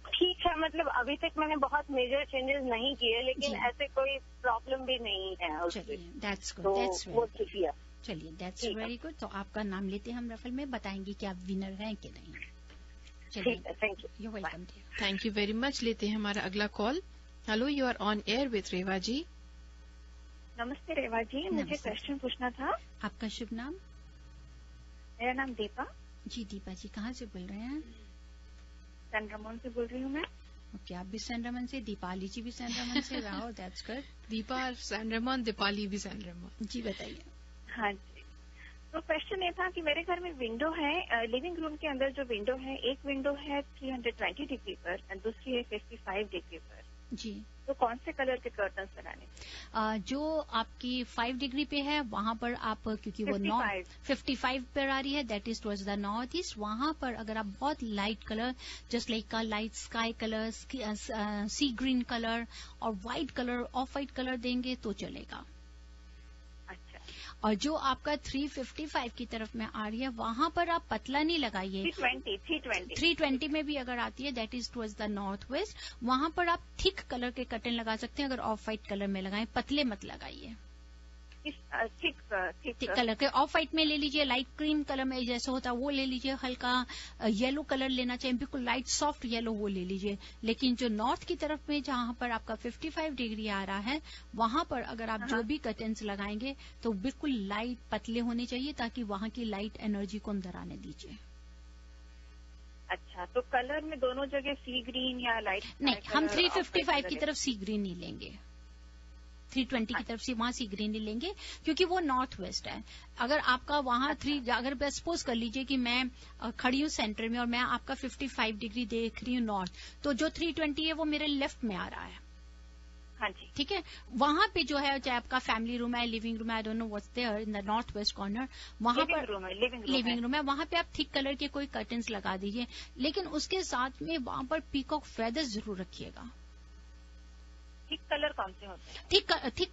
ठीक है, मतलब अभी तक मैंने बहुत मेजर चेंजेस नहीं किए, लेकिन ऐसे कोई प्रॉब्लम भी नहीं है। चलिए, दैट्स गुड, तो दैट्स वो ठीक है। चलिए, दैट्स वेरी गुड। तो आपका नाम लेते हैं हम रफल में, बताएंगे कि आप विनर हैं कि नहीं। चलिए, thank you. You welcome. Thank you very much. लेते हैं हमारा अगला call. Hello, you are on air with Reva ji. नमस्ते रेवा जी, मुझे क्वेश्चन पूछना था। आपका शुभ नाम? मेरा नाम दीपा। जी दीपा जी, कहाँ से बोल रहे हैं? सैन रमन से बोल रही हूँ मैं। ओके, आप भी सैन रमन से, दीपाली जी भी सैन रमन से। Wow, that's good. Deepa San Ramon, Deepali भी सैन रमन। जी बताइए। हाँ जी, तो क्वेश्चन ये था कि मेरे घर में विंडो है, लिविंग रूम के अंदर जो विंडो है, एक विंडो है 320 डिग्री पर और दूसरी है 55 डिग्री पर। जी, तो कौन से कलर के कर्टन्स लगाने? जो आपकी 5 डिग्री पे है वहां पर आप, क्योंकि वो 55 पर आ रही है, that is towards the north east, वहां पर अगर आप बहुत light colour, just like light sky colour, sea green colour और white colour, off white colour देंगे तो चलेगा। और जो आपका 355 की तरफ में आ रही है वहां पर आप पतला नहीं लगाइए। 320 में भी अगर आती है that is towards the north waste, वहां पर आप थिक कलर के कर्टन लगा सकते हैं। अगर ऑफ व्हाइट कलर में लगाएं, पतले मत लगाइए। थिक कलर के ऑफ व्हाइट में ले लीजिए, लाइट क्रीम कलर में जैसा होता है वो ले लीजिए, हल्का येलो कलर लेना चाहिए, बिल्कुल लाइट सॉफ्ट येलो वो ले लीजिए। लेकिन जो नॉर्थ की तरफ में जहां पर आपका 55 डिग्री आ रहा है वहां पर अगर आप जो भी कर्टन्स लगाएंगे तो बिल्कुल लाइट पतले होने चाहिए ताकि वहां की लाइट एनर्जी को अंदर आने दीजिए। अच्छा, तो कलर में दोनों जगह सी ग्रीन या लाइट नहीं, हम 355 की तरफ सी ग्रीन नहीं लेंगे, 320 की तरफ से वहां सी ग्रीन नहीं लेंगे क्योंकि वो नॉर्थ वेस्ट है। अगर आपका वहां अगर सपोज कर लीजिए कि मैं खड़ी हूँ सेंटर में और मैं आपका 55 डिग्री देख रही हूँ नॉर्थ, तो जो 320 है वो मेरे लेफ्ट में आ रहा है। हाँ जी, ठीक है। वहां पे जो है चाहे आपका फैमिली रूम है, लिविंग रूम है, I don't know what's there in the north west corner, वहां पर लिविंग रूम है, वहां पे आप थिक कलर के कोई कर्टन्स लगा दीजिए। लेकिन उसके साथ में वहां पर पीकॉक फेदर्स जरूर रखिएगा। थिक कलर कौन से होते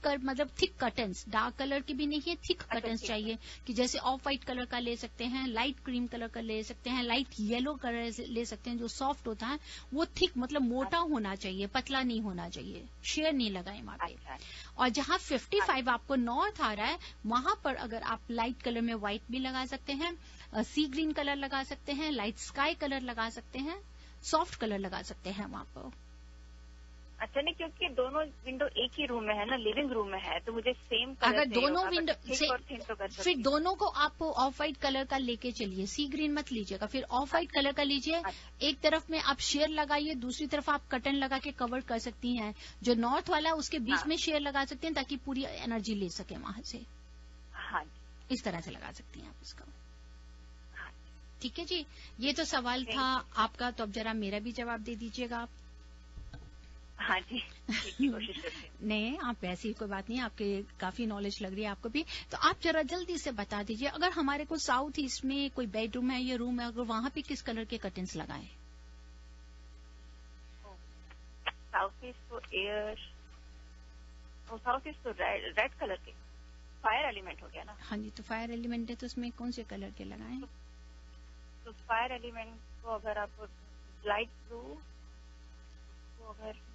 हैं? मतलब थिक कर्टन्स, डार्क कलर की भी नहीं है, थिक कर्टन्स चाहिए कि जैसे ऑफ व्हाइट कलर का ले सकते हैं, लाइट क्रीम कलर का ले सकते हैं, लाइट येलो कलर ले सकते हैं। जो सॉफ्ट होता है वो थिक मतलब मोटा होना चाहिए, पतला नहीं होना चाहिए। शेयर नहीं लगाए वहां पे। और जहां 55 आपको नॉर्थ आ रहा है वहां पर अगर आप लाइट कलर में व्हाइट भी लगा सकते हैं, सी ग्रीन कलर लगा सकते हैं, लाइट स्काई कलर लगा सकते हैं, सॉफ्ट कलर लगा सकते हैं वहां पर। अच्छा, नहीं क्योंकि दोनों विंडो एक ही रूम में है ना, लिविंग रूम में है, तो मुझे सेम कलर अगर दोनों विंडो से तो फिर दोनों को आप ऑफ व्हाइट कलर का लेके चलिए, सी ग्रीन मत लीजिएगा, फिर ऑफ व्हाइट कलर का लीजिए। एक तरफ में आप शेयर लगाइए, दूसरी तरफ आप कर्टन लगा के कवर कर सकती हैं। जो नॉर्थ वाला है उसके बीच में शेयर लगा सकते हैं ताकि पूरी एनर्जी ले सके वहां से। हाँ, इस तरह से लगा सकती हैं आप इसको। ठीक है जी, ये तो सवाल था आपका, तो अब जरा मेरा भी जवाब दे दीजिएगा आप। हाँ जी, कोशिश करते हैं। नहीं, आप वैसे ही कोई बात नहीं, आपके काफी नॉलेज लग रही है आपको भी। तो आप जरा जल्दी से बता दीजिए, अगर हमारे को साउथ ईस्ट में कोई बेडरूम है या रूम है, अगर वहां पे किस कलर के कर्टन्स लगाएं? साउथ ईस्ट तो रेड कलर के, फायर एलिमेंट हो गया ना। हाँ जी, तो फायर एलिमेंट है तो उसमें कौन से कलर के लगाएं? तो फायर एलिमेंट को अगर आप लाइट ब्लू, अगर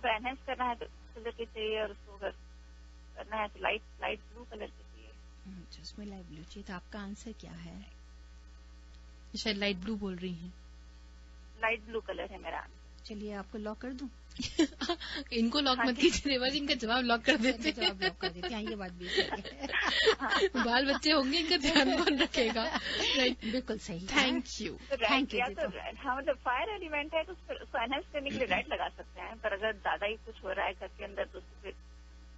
एनहेंस करना है तो कलर के चाहिए, और उसको अगर करना है तो लाइट ब्लू कलर के चाहिए। अच्छा, उसमें लाइट ब्लू चाहिए। तो आपका आंसर क्या है? शायद लाइट ब्लू बोल रही हैं। लाइट ब्लू कलर है मेरा आंसर। चलिए आपको लॉक कर दूं? इनको लॉक मत कीजिए रेवा जी, इनका जवाब लॉक कर देते हैं। जवाब लॉक कर देते हैं, ये बात भी है। बाल बच्चे होंगे, इनका ध्यान कौन रखेगा? राइट, बिल्कुल सही। Thank you. हाँ, मतलब फायर एलिमेंट है तो उसको एनहेंस करने के लिए रेड लगा सकते हैं, पर अगर ज्यादा ही कुछ हो रहा है घर के अंदर तो उसको फिर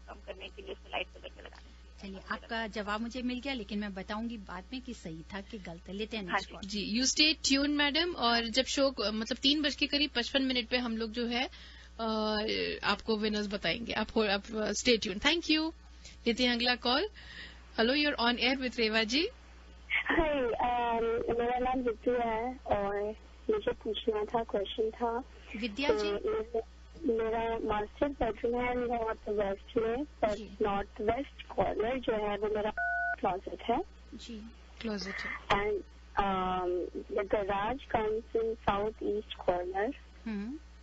कम करने के लिए उसको लाइट कलर के लगाना। चलिए, आपका जवाब मुझे मिल गया, लेकिन मैं बताऊंगी बाद में कि सही था कि गलत है। लेते हैं नेक्स्ट कॉल जी। यू स्टे ट्यून मैडम, और जब शो मतलब 3:55 पे हम लोग जो है आपको विनर्स बताएंगे। आप स्टे ट्यून। Thank you. लेते हैं अगला call. Hello, you're on air with Reva ji. Hi, मेरा नाम विद्या है और मुझे पूछना था, क्वेश्चन था। विद्या जी, मेरा मास्टर बेडरूम है नॉर्थ वेस्ट में, पर नॉर्थ वेस्ट कॉर्नर जो है वो मेरा क्लोजेट है जी। क्लोजेट है। And the garage comes in south east corner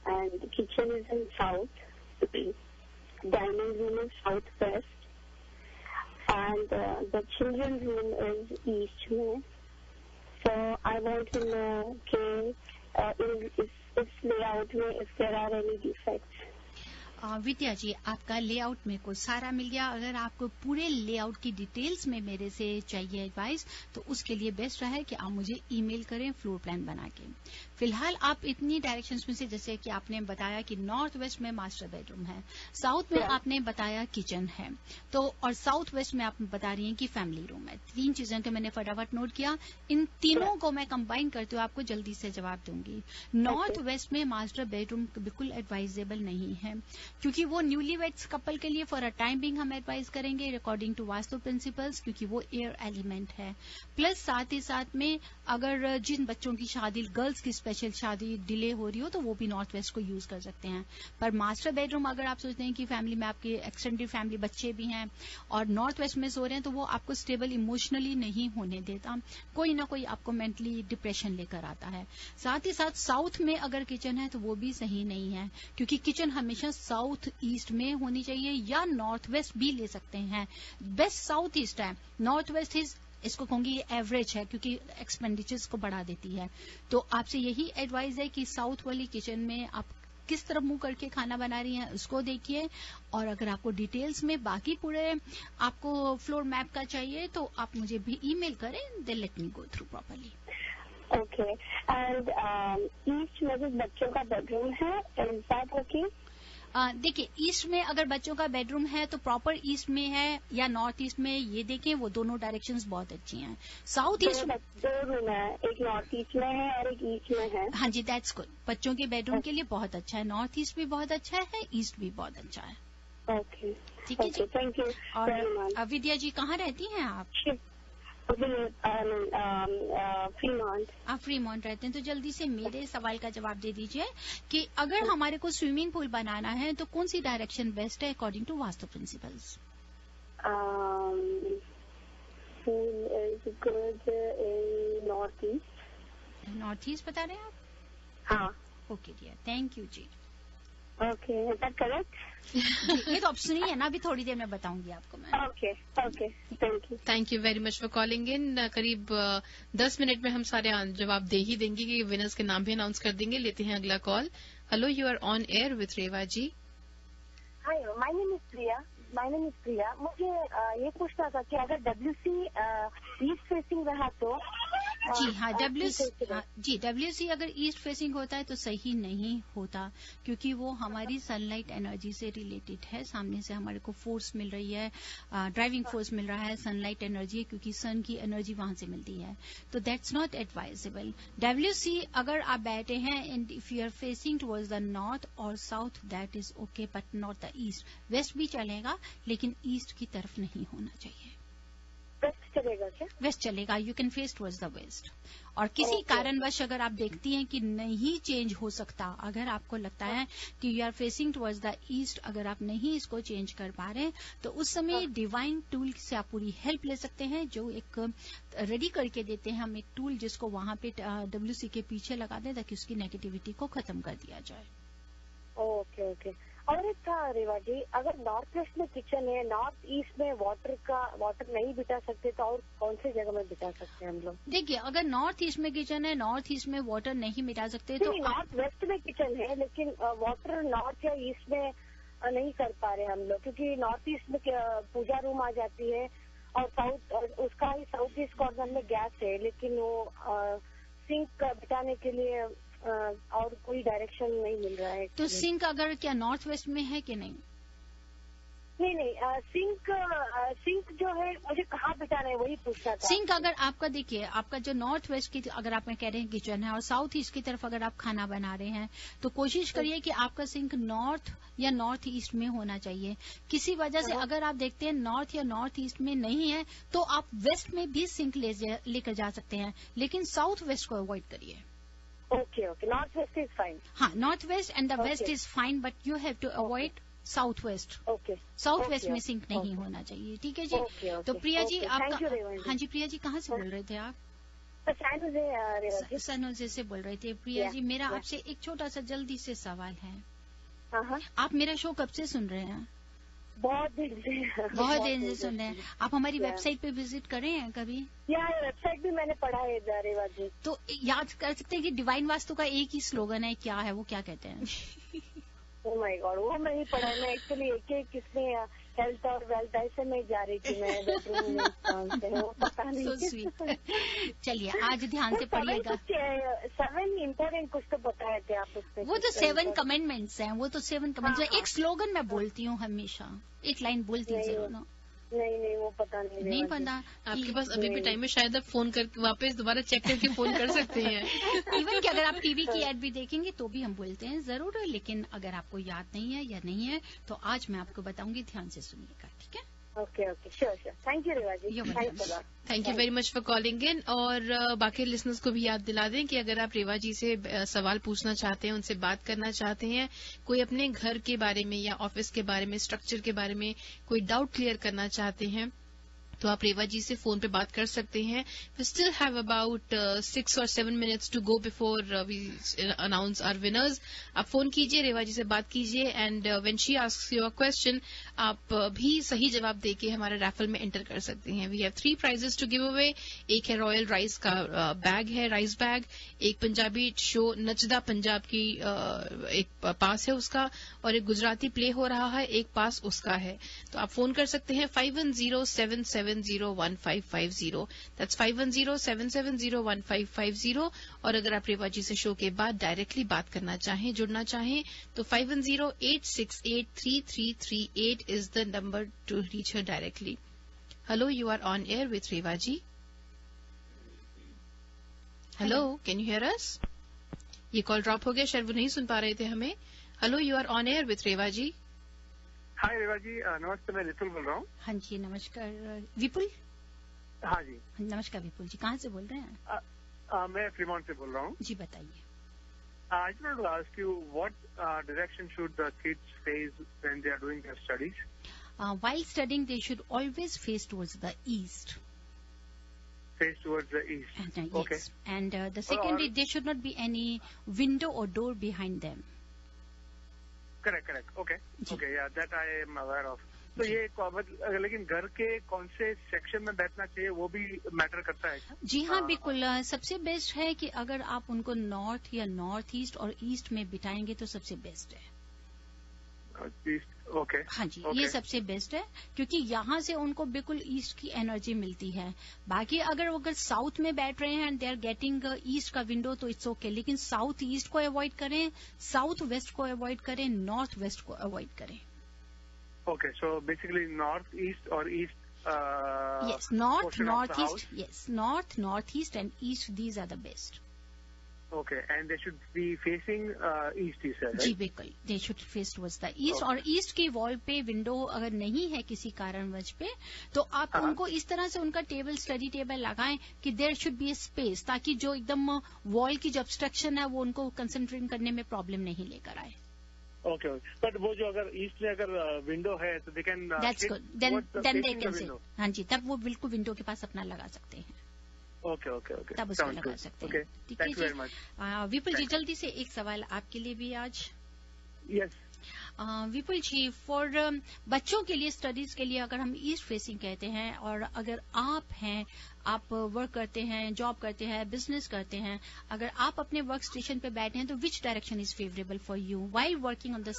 and the kitchen is in south, dining room is southwest, and the children's room is east में. So I want to know इस layout में if there are any defects. विद्या जी, आपका layout में को सारा मिल गया। अगर आपको पूरे लेआउट की डिटेल्स में मेरे से चाहिए एडवाइस, तो उसके लिए बेस्ट रहा है कि आप मुझे ईमेल करें फ्लोर प्लान बना के। फिलहाल आप इतनी डायरेक्शंस में से, जैसे कि आपने बताया कि नॉर्थ वेस्ट में मास्टर बेडरूम है, साउथ में आपने बताया किचन है, तो और साउथ वेस्ट में आप बता रही हैं कि फैमिली रूम है। 3 चीजें तो मैंने फटाफट नोट किया। इन तीनों को मैं कंबाइन करते हुए आपको जल्दी से जवाब दूंगी। नॉर्थ वेस्ट में मास्टर बेडरूम बिल्कुल एडवाइजेबल नहीं है, क्योंकि वो न्यूली वेड्स कपल के लिए फॉर अ टाइम बिंग हम एडवाइज करेंगे अकॉर्डिंग टू वास्तु प्रिंसिपल्स, क्योंकि वो एयर एलिमेंट है। प्लस साथ ही साथ में अगर जिन बच्चों की शादी, गर्ल्स की स्पेशल शादी डिले हो रही हो, तो वो भी नॉर्थ वेस्ट को यूज कर सकते हैं। पर मास्टर बेडरूम अगर आप सोचते हैं कि फैमिली में आपके एक्सटेंडेड फैमिली, बच्चे भी हैं और नॉर्थ वेस्ट में सो रहे हैं, तो वो आपको स्टेबल इमोशनली नहीं होने देता, कोई ना कोई आपको मेंटली डिप्रेशन लेकर आता है। साथ ही साथ साउथ में अगर किचन है तो वो भी सही नहीं है, क्योंकि किचन हमेशा साउथ ईस्ट में होनी चाहिए, या नॉर्थ वेस्ट भी ले सकते हैं। बेस्ट साउथ ईस्ट है, नॉर्थ वेस्ट इज, इसको कहूंगी एवरेज है, क्योंकि एक्सपेंडिचर्स को बढ़ा देती है। तो आपसे यही एडवाइस है कि साउथ वाली किचन में आप किस तरफ मुंह करके खाना बना रही हैं उसको देखिए, और अगर आपको डिटेल्स में बाकी पूरे आपको फ्लोर मैप का चाहिए तो आप मुझे भी ईमेल करें, दे let me go through properly. Okay, and east में जो बच्चों का बेडरूम है, इज दैट ओके? देखिए, ईस्ट में अगर बच्चों का बेडरूम है तो प्रॉपर ईस्ट में है या नॉर्थ ईस्ट में, ये देखें, वो दोनों डायरेक्शंस बहुत अच्छी हैं। साउथ ईस्ट दो रूम है, एक नॉर्थ ईस्ट में है और एक ईस्ट में है। हाँ जी, दैट्स गुड। बच्चों के बेडरूम के लिए बहुत अच्छा है, नॉर्थ ईस्ट भी बहुत अच्छा है, ईस्ट भी बहुत अच्छा है। ओके, ठीक है जी, थैंक यू। और विद्या जी कहाँ रहती हैं आप? फ्रीमॉन्ट। आप फ्रीमॉन्ट रहते हैं, तो जल्दी से मेरे सवाल का जवाब दे दीजिए कि अगर हमारे को स्विमिंग पूल बनाना है तो कौन सी डायरेक्शन बेस्ट है according to vastu principles? Pool is good in north east. North east बता रहे हैं आप? हाँ। ओके डियर, थैंक यू जी। Okay, is that correct? ये तो ऑप्शन ही है ना, अभी थोड़ी देर में बताऊंगी आपको मैं। Okay, thank you. Thank you very much for calling इन। करीब 10 मिनट में हम सारे जवाब दे ही देंगे कि विनर्स के नाम भी अनाउंस कर देंगे। लेते हैं अगला call. Hello, you are on air with Reva ji. Hi, my name is Priya. मुझे ये पूछना था कि अगर WC ईस्ट फेसिंग रहा तो? जी हाँ, WC अगर ईस्ट फेसिंग होता है तो सही नहीं होता, क्योंकि वो हमारी सनलाइट एनर्जी से रिलेटेड है। सामने से हमारे को फोर्स मिल रही है, ड्राइविंग फोर्स मिल रहा है, सनलाइट एनर्जी है, क्योंकि सन की एनर्जी वहां से मिलती है। तो दैट्स नॉट एडवाइजेबल। WC अगर आप बैठे हैं and if you are facing towards the north और south, that is okay, but not the east. West भी चलेगा, लेकिन ईस्ट की तरफ नहीं होना चाहिए। वेस्ट चलेगा क्या? वेस्ट चलेगा, you can face towards the west. और किसी कारणवश अगर आप देखती हैं कि नहीं चेंज हो सकता, अगर आपको लगता है कि you are facing towards the east, अगर आप नहीं इसको चेंज कर पा रहे, तो उस समय डिवाइन टूल से आप पूरी हेल्प ले सकते हैं, जो एक रेडी करके देते हैं हम एक टूल, जिसको वहां पे WC के पीछे लगा दें ताकि उसकी नेगेटिविटी को खत्म कर दिया जाए। ओके। और एक था रेवा जी, अगर नॉर्थ वेस्ट में किचन है, नॉर्थ ईस्ट में वाटर नहीं बिठा सकते, तो और कौन सी जगह में बिठा सकते हैं हम लोग? देखिए, अगर नॉर्थ ईस्ट में किचन है, नॉर्थ ईस्ट में वाटर नहीं बिठा सकते, तो नॉर्थ वेस्ट में किचन है लेकिन वाटर नॉर्थ या ईस्ट में नहीं कर पा रहे हम लोग, क्योंकि नॉर्थ ईस्ट में पूजा रूम आ जाती है और उसका ही साउथ ईस्ट कॉर्नर में गैस है, लेकिन वो सिंक बिठाने के लिए और कोई डायरेक्शन नहीं मिल रहा है। तो सिंक अगर क्या नॉर्थ वेस्ट में है कि नहीं? नहीं, सिंक जो है मुझे कहाँ बिठाना है वही पूछना था। सिंक अगर आपका, देखिए, आपका जो नॉर्थ वेस्ट की अगर आप कह रहे हैं किचन है और साउथ ईस्ट की तरफ अगर आप खाना बना रहे हैं, तो कोशिश करिए कि आपका सिंक नॉर्थ या नॉर्थ ईस्ट में होना चाहिए। किसी वजह से अगर आप देखते हैं नॉर्थ या नॉर्थ ईस्ट में नहीं है, तो आप वेस्ट में भी सिंक लेकर जा सकते हैं, लेकिन साउथ वेस्ट को अवॉइड करिए। Okay, north west is fine. हाँ, north west and the west is fine, but you have to avoid south west. Okay, south west में सिंक नहीं होना चाहिए। ठीक है जी। तो प्रिया जी, आपका, हाँ जी प्रिया जी, कहाँ से बोल रहे थे आप? सन होजे से बोल रहे थे। प्रिया जी, मेरा आपसे एक छोटा सा जल्दी से सवाल है। आप मेरा शो कब से सुन रहे हैं? बहुत दिन से सुन रहे हैं। आप हमारी वेबसाइट पे विजिट करे हैं कभी? वेबसाइट भी मैंने पढ़ा है रेवा जी। तो याद कर सकते हैं कि डिवाइन वास्तु का एक ही स्लोगन है, क्या है वो, क्या कहते हैं? ओह माय गॉड, वो मैं नहीं पढ़ा। मैं एक्चुअली एक इसमें हेल्थ और वेल्थ ऐसे में जा रही थी मैं बेडरूम में, वो पता नहीं। चलिए, आज ध्यान से पढ़िएगा। 7 इम्पोर्टेंट कुछ तो बताए थे आप उसमें। वो तो 7 कमेंडमेंट्स हैं, वो तो 7 कमेंडमेंट्स। एक स्लोगन मैं बोलती हूँ हमेशा, एक लाइन बोलती हूँ जरूर ना। नहीं, वो पता नहीं पता। आपके पास अभी भी टाइम है, शायद आप फोन करके वापस दोबारा चेक करके फोन कर सकते हैं। इवन कि अगर आप टीवी की एड भी देखेंगे तो भी हम बोलते हैं जरूर, लेकिन अगर आपको याद नहीं है या नहीं है तो आज मैं आपको बताऊंगी, ध्यान से सुनिएगा, ठीक है? Okay sure thank you Reva ji, thanks a lot. Thank you very much for calling in. और बाकी लिसनर्स को भी याद दिला दें कि अगर आप रेवा जी से सवाल पूछना चाहते हैं, उनसे बात करना चाहते हैं, कोई अपने घर के बारे में या ऑफिस के बारे में, स्ट्रक्चर के बारे में कोई डाउट क्लियर करना चाहते हैं, तो आप रेवा जी से फोन पे बात कर सकते हैं। We still have about 6 or 7 minutes to go before we announce our winners. आप फोन कीजिए, रेवा जी से बात कीजिए, and when she asks you a question आप भी सही जवाब देके हमारे रैफल में एंटर कर सकते हैं। We have 3 prizes to give away. एक है रॉयल राइस का बैग है, राइस बैग। एक पंजाबी शो नचदा पंजाब की एक पास है उसका, और एक गुजराती प्ले हो रहा है, एक पास उसका है। तो आप फोन कर सकते हैं 5107701550। दैट्स 5107701550। और अगर आप रेवा जी से शो के बाद डायरेक्टली बात करना चाहें, जुड़ना चाहें, तो 5108683338 is the number to reach her directly. Hello, you are on air with Reva ji. Hello, can you hear us? ये कॉल ड्रॉप हो गया, शायद वो नहीं सुन पा रहे थे हमें। Hello, you are on air with Reva ji. Hi Reva ji, नमस्ते, मैं विपुल बोल रहा हूँ। हाँ जी, नमस्कार विपुल। हाँ जी, नमस्कार विपुल जी, कहाँ से बोल रहे हैं? मैं फ्रीमॉन्ट से बोल रहा हूँ जी, बताइए। I just want to ask you what direction should the kids face when they are doing their studies? While studying, they should always face towards the east. Face towards the east. Yes. Okay. And the secondly, there should not be any window or door behind them. Correct. Okay. Yeah, that I am aware of. तो ये लेकिन घर के कौन से section में बैठना चाहिए वो भी मैटर करता है? जी हाँ, बिल्कुल। सबसे बेस्ट है कि अगर आप उनको नॉर्थ या नॉर्थ ईस्ट और ईस्ट में बिठाएंगे तो सबसे बेस्ट है। ओके। हाँ जी, ये सबसे बेस्ट है, क्योंकि यहाँ से उनको बिल्कुल ईस्ट की एनर्जी मिलती है। बाकी अगर साउथ में बैठ रहे हैं and they are getting east का विंडो तो इट्स ओके, लेकिन साउथ ईस्ट को अवॉइड करें, साउथ वेस्ट को अवॉइड करें, नॉर्थ वेस्ट को अवॉइड करें। Okay, so basically north-east or east. Yes, north-east. Yes, north-east and east. These are the best. Okay, and they should be facing east, you said, right? जी बिल्कुल, they should face towards the east. और east की wall पे window अगर नहीं है किसी कारणवश पे, तो आप उनको इस तरह से उनका स्टडी टेबल लगाएं कि there should be a space, ताकि जो एकदम वॉल की जो ऑब्स्ट्रक्शन है वो उनको कंसंट्रेट करने में प्रॉब्लम नहीं लेकर आए। ओके, बट वो जो अगर ईस्ट में अगर विंडो है तो they can that's good, then they can say. हाँ जी, तब वो बिल्कुल विंडो के पास अपना लगा सकते हैं। ओके, तब उसको लगा सकते हैं। ठीक है जी। विपुल जी, जल्दी से एक सवाल आपके लिए भी आज। यस विपुल जी, फॉर बच्चों के लिए स्टडीज के लिए अगर हम ईस्ट फेसिंग कहते हैं, और अगर आप वर्क करते हैं, जॉब करते हैं, बिजनेस करते हैं, अगर आप अपने वर्क स्टेशन पे बैठे हैं तो which direction is favourable for you while working on the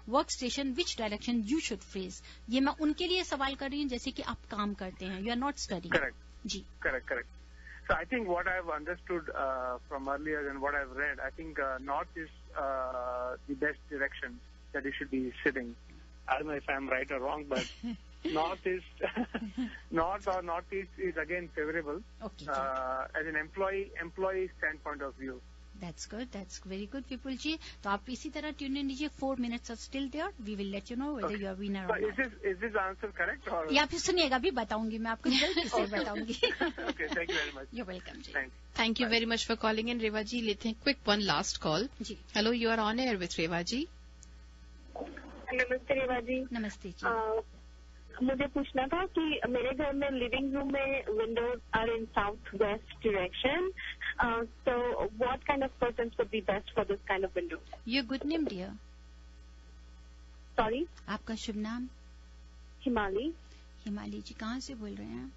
work station? Which direction you should face? ये मैं उनके लिए सवाल कर रही हूँ जैसे कि आप काम करते हैं, you are not studying. Correct जी, correct. So I think what I've understood from earlier and what I've read, I think north is the best direction that you should be sitting. I don't know if I'm right or wrong, but north or northeast is again favorable. Okay. As an employee standpoint of view. That's good. That's very good, Vipul ji. तो आप इसी तरह tune in लीजिए। 4 minutes are still there. We will let you know whether you are winner or not. Is this answer correct or? या फिर सुनिएगा भी बताऊंगी मैं आपको, जल्दी से बताऊंगी। Okay, thank you very much. You're welcome ji. Thank you very much for calling in, रेवा जी। लेते हैं क्विक वन लास्ट कॉल जी। Hello, you are on air with Reva ji. नमस्ते रेवा जी। नमस्ते जी। मुझे पूछना था कि मेरे घर में लिविंग रूम में windows are in south west direction, so what kind of persons would be best for this kind of window? Your good name, dear? Sorry? आपका शुभ नाम? हिमाली। हिमाली जी, कहाँ से बोल रहे हैं?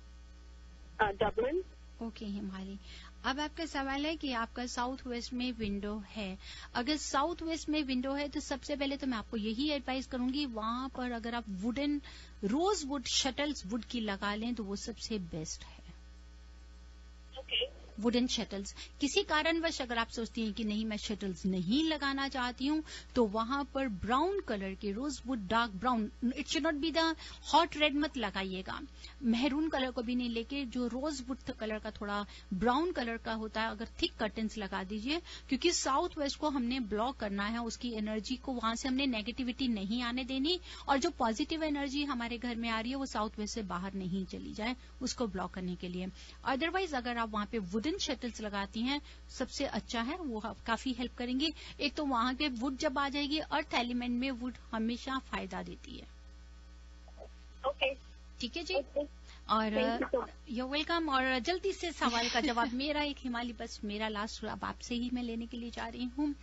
डबलिन। ओके हिमाली, अब आपका सवाल है कि आपका साउथ वेस्ट में विंडो है। अगर साउथ वेस्ट में विंडो है तो सबसे पहले तो मैं आपको यही एडवाइस करूंगी, वहां पर अगर आप wooden rosewood shutters wood की लगा लें तो वो सबसे बेस्ट है। Wooden shutters. किसी कारणवश अगर आप सोचती हैं कि नहीं मैं शटल्स नहीं लगाना चाहती हूँ, तो वहां पर ब्राउन कलर के rosewood dark brown, it should not be the hot red मत लगाइएगा, मेहरून कलर को भी नहीं लेके जो रोजवुड कलर का थोड़ा ब्राउन कलर का होता है, अगर थिक कर्टन्स लगा दीजिए, क्योंकि साउथ वेस्ट को हमने ब्लॉक करना है, उसकी एनर्जी को वहां से हमने नेगेटिविटी नहीं आने देनी, और जो पॉजिटिव एनर्जी हमारे घर में आ रही है वो साउथ वेस्ट से बाहर नहीं चली जाए, उसको ब्लॉक करने के लिए। अदरवाइज अगर आप वहां पे वुडन शटल्स लगाती हैं सबसे अच्छा है, वो काफी हेल्प करेंगे। एक तो वहां के वुड जब आ जाएगी, अर्थ एलिमेंट में वुड हमेशा फायदा देती है। ओके, ठीक है जी, और यू वेलकम। और जल्दी से सवाल का जवाब मेरा एक हिमालय, बस मेरा लास्ट अब आपसे ही मैं लेने के लिए जा रही हूँ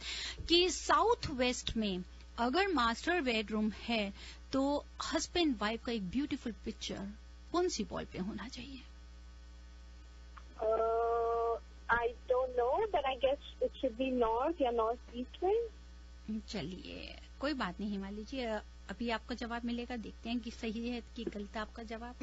कि साउथ वेस्ट में अगर मास्टर बेडरूम है तो हस्बैंड वाइफ का एक ब्यूटीफुल पिक्चर कौन सी वॉल पे होना चाहिए? I don't know, but I guess it should be north या north east में। चलिए कोई बात नहीं हिमालय जी, अभी आपको जवाब मिलेगा, देखते हैं कि सही है कि गलत आपका जवाब।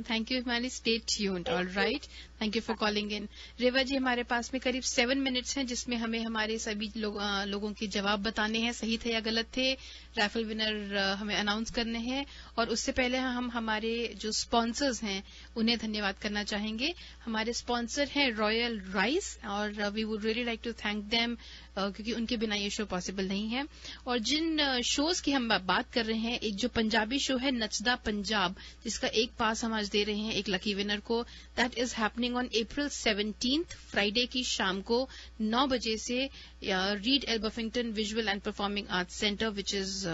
Thank you Himalaya, stay tuned. All right, thank you for calling in. Reva ji, हमारे पास में करीब 7 मिनट्स हैं जिसमें हमें हमारे सभी लोगों के जवाब बताने हैं, सही थे या गलत थे। राइफल विनर हमें अनाउंस करने हैं, और उससे पहले हम हमारे जो स्पॉन्सर्स हैं उन्हें धन्यवाद करना चाहेंगे। हमारे स्पॉन्सर हैं रॉयल राइस, और we would really like to thank them, क्योंकि उनके बिना ये शो पॉसिबल नहीं है। और जिन शोज की हम बात कर रहे हैं, एक जो पंजाबी शो है नचदा पंजाब, जिसका एक पास हम आज दे रहे हैं एक लकी विनर को, that is happening on April 17 Friday की शाम को 9 बजे से Reed L Buffington visual and performing arts centre, which is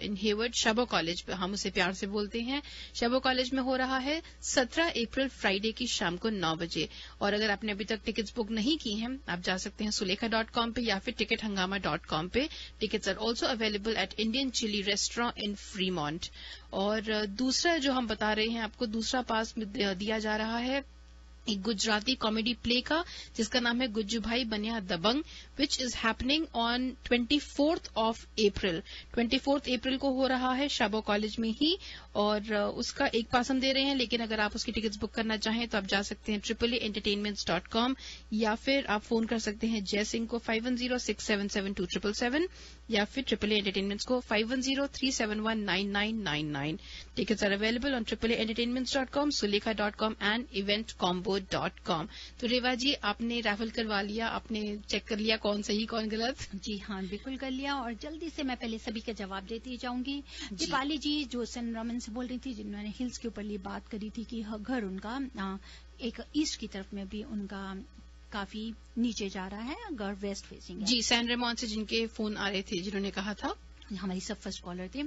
in Hayward, Chabot college, हम उसे प्यार से बोलते हैं, शबो कॉलेज में हो रहा है 17 अप्रैल फ्राइडे की शाम को 9 बजे। और अगर आपने अभी तक टिकट्स बुक नहीं की हैं, आप जा सकते हैं sulekha.com पे या फिर tickethangama.com पे। Tickets are also available at Indian Chili restaurant in Fremont. और दूसरा जो हम बता रहे हैं आपको, दूसरा पास दिया जा रहा है एक गुजराती कॉमेडी प्ले का, जिसका नाम है Gujju Bhai Baniya Dabang, which is happening on 24th April. 24th April को हो रहा है शाबो कॉलेज में ही, और उसका एक पास हम दे रहे हैं, लेकिन अगर आप उसकी टिकट्स बुक करना चाहें तो आप जा सकते हैं AAAentertainments.com, या फिर आप फोन कर सकते हैं जय सिंह को 5106772777, या फिर AAA Entertainments को 5103719999। Tickets are available on AAAentertainments.com, sulekha.com and eventcombo.com। तो रेवा जी, आपने राइफल करवा लिया, आपने चेक कर लिया कौन सही कौन गलत? जी हाँ, बिल्कुल कर लिया, और जल्दी से मैं पहले सभी के जवाब देती जाऊंगी। दीपाली जी जो सेंट रमन से बोल रही थी, जिन्होंने हिल्स के ऊपर ये बात करी थी कि घर उनका एक ईस्ट की तरफ में भी उनका काफी नीचे जा रहा है, घर वेस्ट फेसिंग है। जी, सैन रेमॉन से जिनके फोन आ रहे थे, जिन्होंने कहा था, हमारी सब फर्स्ट कॉलर थे।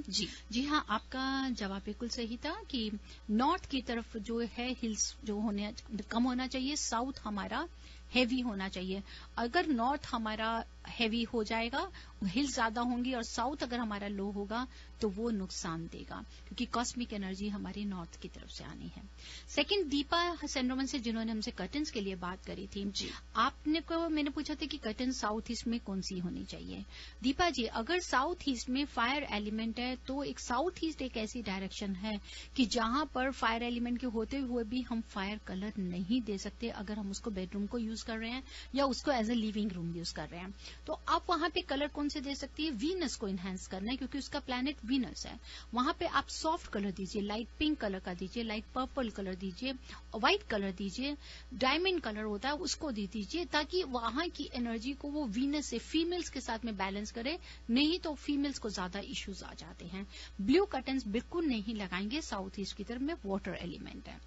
जी हाँ, आपका जवाब बिल्कुल सही था कि नॉर्थ की तरफ जो है हिल्स जो होने कम होना चाहिए, साउथ हमारा हेवी होना चाहिए। अगर नॉर्थ हमारा हेवी हो जाएगा, हिल्स ज्यादा होंगी, और साउथ अगर हमारा लो होगा तो वो नुकसान देगा, क्योंकि कॉस्मिक एनर्जी हमारी नॉर्थ की तरफ से आनी है। सेकंड, दीपा सेंड्रोमन से जिन्होंने हमसे कर्टन्स के लिए बात करी थी, आपने को मैंने पूछा था कि कर्टन साउथ ईस्ट में कौन सी होनी चाहिए। दीपा जी, अगर साउथ ईस्ट में फायर एलिमेंट है तो एक साउथ ईस्ट एक ऐसी डायरेक्शन है कि जहां पर फायर एलिमेंट के होते हुए भी हम फायर कलर नहीं दे सकते, अगर हम उसको बेडरूम को यूज कर रहे हैं या उसको as a living room use कर रहे हैं। तो आप वहां पे कलर कौन से दे सकती है? वीनस को इनहेंस करना है, क्योंकि उसका प्लैनेट वीनस है। वहां पे आप सॉफ्ट कलर दीजिए, लाइट पिंक कलर का दीजिए, लाइट पर्पल कलर दीजिए, व्हाइट कलर दीजिए, डायमंड कलर होता है उसको दे दीजिए, ताकि वहां की एनर्जी को वो वीनस से फीमेल्स के साथ में बैलेंस करे। नहीं तो फीमेल्स को ज्यादा इश्यूज आ जाते हैं। ब्लू कर्टन्स बिल्कुल नहीं लगाएंगे, साउथ ईस्ट की तरफ में वाटर एलिमेंट है।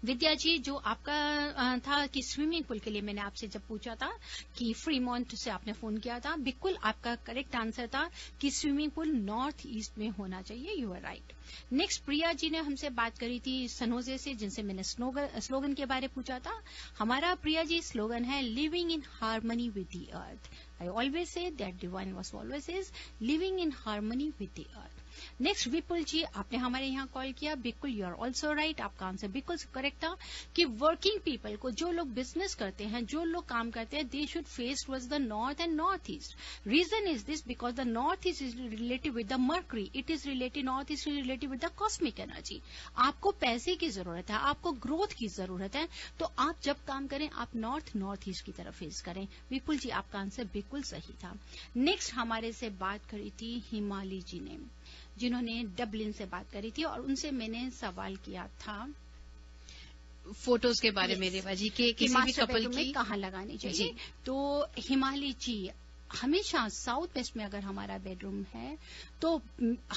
विद्या जी, जो आपका था कि स्विमिंग पूल के लिए मैंने आपसे जब पूछा था कि फ्रीमॉन्ट से आपने फोन किया था, बिल्कुल आपका करेक्ट आंसर था कि स्विमिंग पूल नॉर्थ ईस्ट में होना चाहिए। You are right. Next, Priya ji ने हमसे बात करी थी सनोजे से, जिनसे मैंने स्लोगन के बारे पूछा था। हमारा प्रिया जी स्लोगन है living in harmony with the earth. I always say that divine was always is living in harmony with the earth. Next Vipul ji, आपने हमारे यहाँ कॉल किया। बिल्कुल यू आर ऑल्सो राइट, आपका आंसर बिल्कुल करेक्ट था कि वर्किंग पीपल को, जो लोग बिजनेस करते हैं, जो लोग काम करते हैं, they should face towards the north and north east. Reason is this because the north east is related with the mercury, it is related, north east is related with the cosmic energy. आपको पैसे की जरूरत है, आपको growth की जरूरत है, तो आप जब काम करें आप नॉर्थ ईस्ट की तरफ फेस करें. विपुल जी, आपका आंसर बिल्कुल सही था. नेक्स्ट हमारे से बात करी थी हिमाली जी ने, जिन्होंने डबलिन से बात करी थी, और उनसे मैंने सवाल किया था फोटोज के बारे में, रेवा जी, के किसी भी कपल की कहाँ लगानी चाहिए. तो हिमाली जी, हमेशा साउथ वेस्ट में अगर हमारा बेडरूम है तो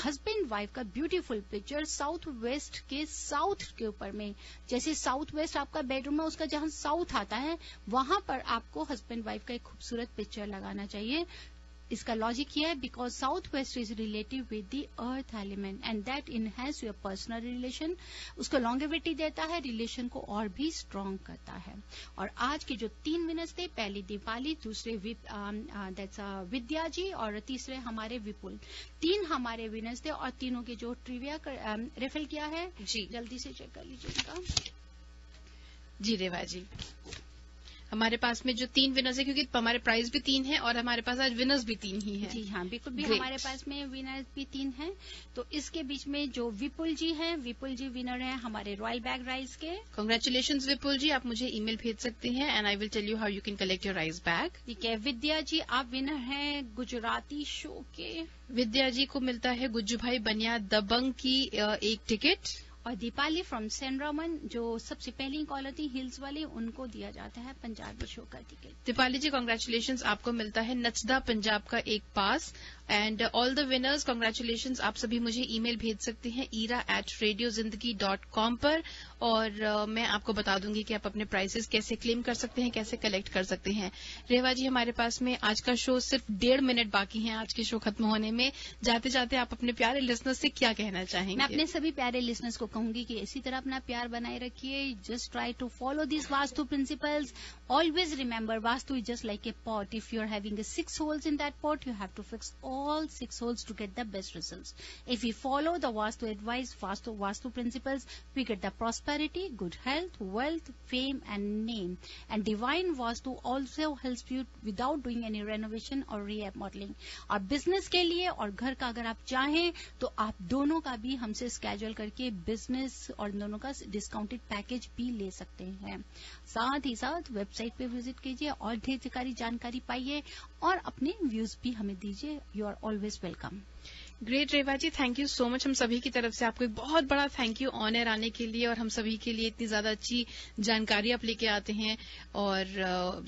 हस्बैंड वाइफ का ब्यूटीफुल पिक्चर साउथ वेस्ट के साउथ के ऊपर में, जैसे साउथ वेस्ट आपका बेडरूम है, उसका जहां साउथ आता है वहां पर आपको हस्बैंड वाइफ का एक खूबसूरत पिक्चर लगाना चाहिए. इसका लॉजिक ये है because south west is relative with the earth element and that enhance your personal relation, उसको लॉन्गेविटी देता है, रिलेशन को और भी स्ट्रांग करता है. और आज के जो 3 विनर्स थे, पहली दीपाली, दूसरे दैट्स विद्या जी, और तीसरे हमारे विपुल, 3 हमारे विनर्स थे. और तीनों के जो ट्रिविया रेफर किया है जी, जल्दी से चेक कर लीजिएगा. जी रेवा जी, हमारे पास में जो 3 विनर्स है, क्योंकि हमारे प्राइज भी 3 है और हमारे पास आज विनर्स भी 3 ही हैं. जी हाँ, बिल्कुल भी हमारे पास में विनर्स भी 3 हैं. तो इसके बीच में जो विपुल जी हैं, विपुल जी विनर हैं हमारे रॉयल बैग राइस के. कांग्रेचुलेशंस विपुल जी, आप मुझे ईमेल भेज सकते हैं and I will tell you how you can collect your rice bag. ठीक है. विद्या जी, आप विनर हैं गुजराती शो के. विद्या जी को मिलता है गुज्जू भाई बनिया दबंग की एक टिकट. और दीपाली फ्रॉम सेंट रोमन, जो सबसे पहली कॉलर थी हिल्स वाली, उनको दिया जाता है पंजाबी शो का टिकट. दीपाली जी, कांग्रेचुलेशंस, आपको मिलता है नचदा पंजाब का एक pass. And all the winners, congratulations. आप सभी मुझे ईमेल भेज सकते हैं ira@radiozindagi.com पर, और मैं आपको बता दूंगी कि आप अपने प्राइसेस कैसे क्लेम कर सकते हैं, कैसे कलेक्ट कर सकते हैं. रेवा जी, हमारे पास में आज का शो सिर्फ 1.5 मिनट बाकी है आज के शो खत्म होने में. जाते जाते आप अपने प्यारे लिसनर्स से क्या कहना चाहेंगे? मैं अपने सभी प्यारे लिसनर्स को कहूंगी कि इसी तरह अपना प्यार बनाए रखिए. Just try to follow this vastu principles. Always remember, vastu is just like a pot. If you are having 6 holes in that pot, you have to fix all 6 holes to get the best results. If we follow the Vastu advice, Vastu principles, we get the prosperity, good health, wealth, fame and name. And divine Vastu also helps you without doing any renovation or remodeling. और business के लिए और घर का अगर आप चाहें तो आप दोनों का भी हमसे स्केड्यूल करके बिजनेस और दोनों का डिस्काउंटेड पैकेज भी ले सकते हैं. साथ ही साथ वेबसाइट पे विजिट कीजिए और ढेर सारी जानकारी पाइए और अपने व्यूज भी हमें दीजिए. You are always welcome. Great Reva ji, thank you so much. हम सभी की तरफ से आपको एक बहुत बड़ा थैंक यू ऑन एयर आने के लिए, और हम सभी के लिए इतनी ज्यादा अच्छी जानकारी आप लेके आते हैं और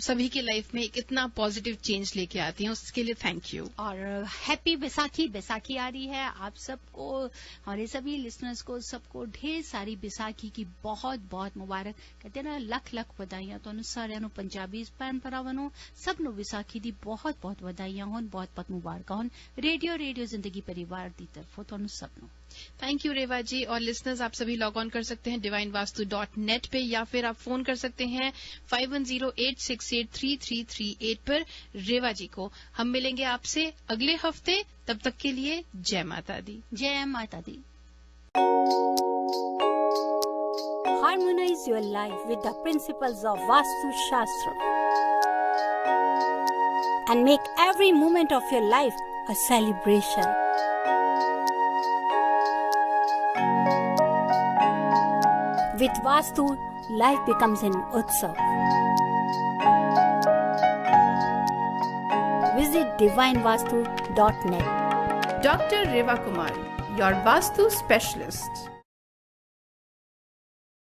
सभी की लाइफ में एक इतना पॉजिटिव चेंज लेके आती हैं, उसके लिए थैंक यू. और हैप्पी बैसाखी. बैसाखी आ रही है, आप सबको, हमारे सभी लिसनर्स को, सबको ढेर सारी बैसाखी की बहुत बहुत मुबारक. कहते हैं ना, लख लख बधाइयां तो सारे पंजाबी परंपरावां नूं सबनूं बैसाखी दी बहुत बहुत बधाइयां होन, बहुत बहुत मुबारकां होन. रेडियो जिंदगी परिवार दी तरफों तुहानूं सबनूं थैंक यू रेवा जी. और लिसनर्स, आप सभी लॉग ऑन कर सकते हैं divinevastu.net पे, या फिर आप फोन कर सकते हैं 5108683338 पर रेवा जी को. हम मिलेंगे आपसे अगले हफ्ते. तब तक के लिए जय माता दी. जय माता दी. Harmonize your life with the principles of Vastu Shastra and make every moment of your life a celebration. With Vastu, life becomes an utsav. Visit divinevastu.net. Dr. Reva Kumar, your Vastu specialist.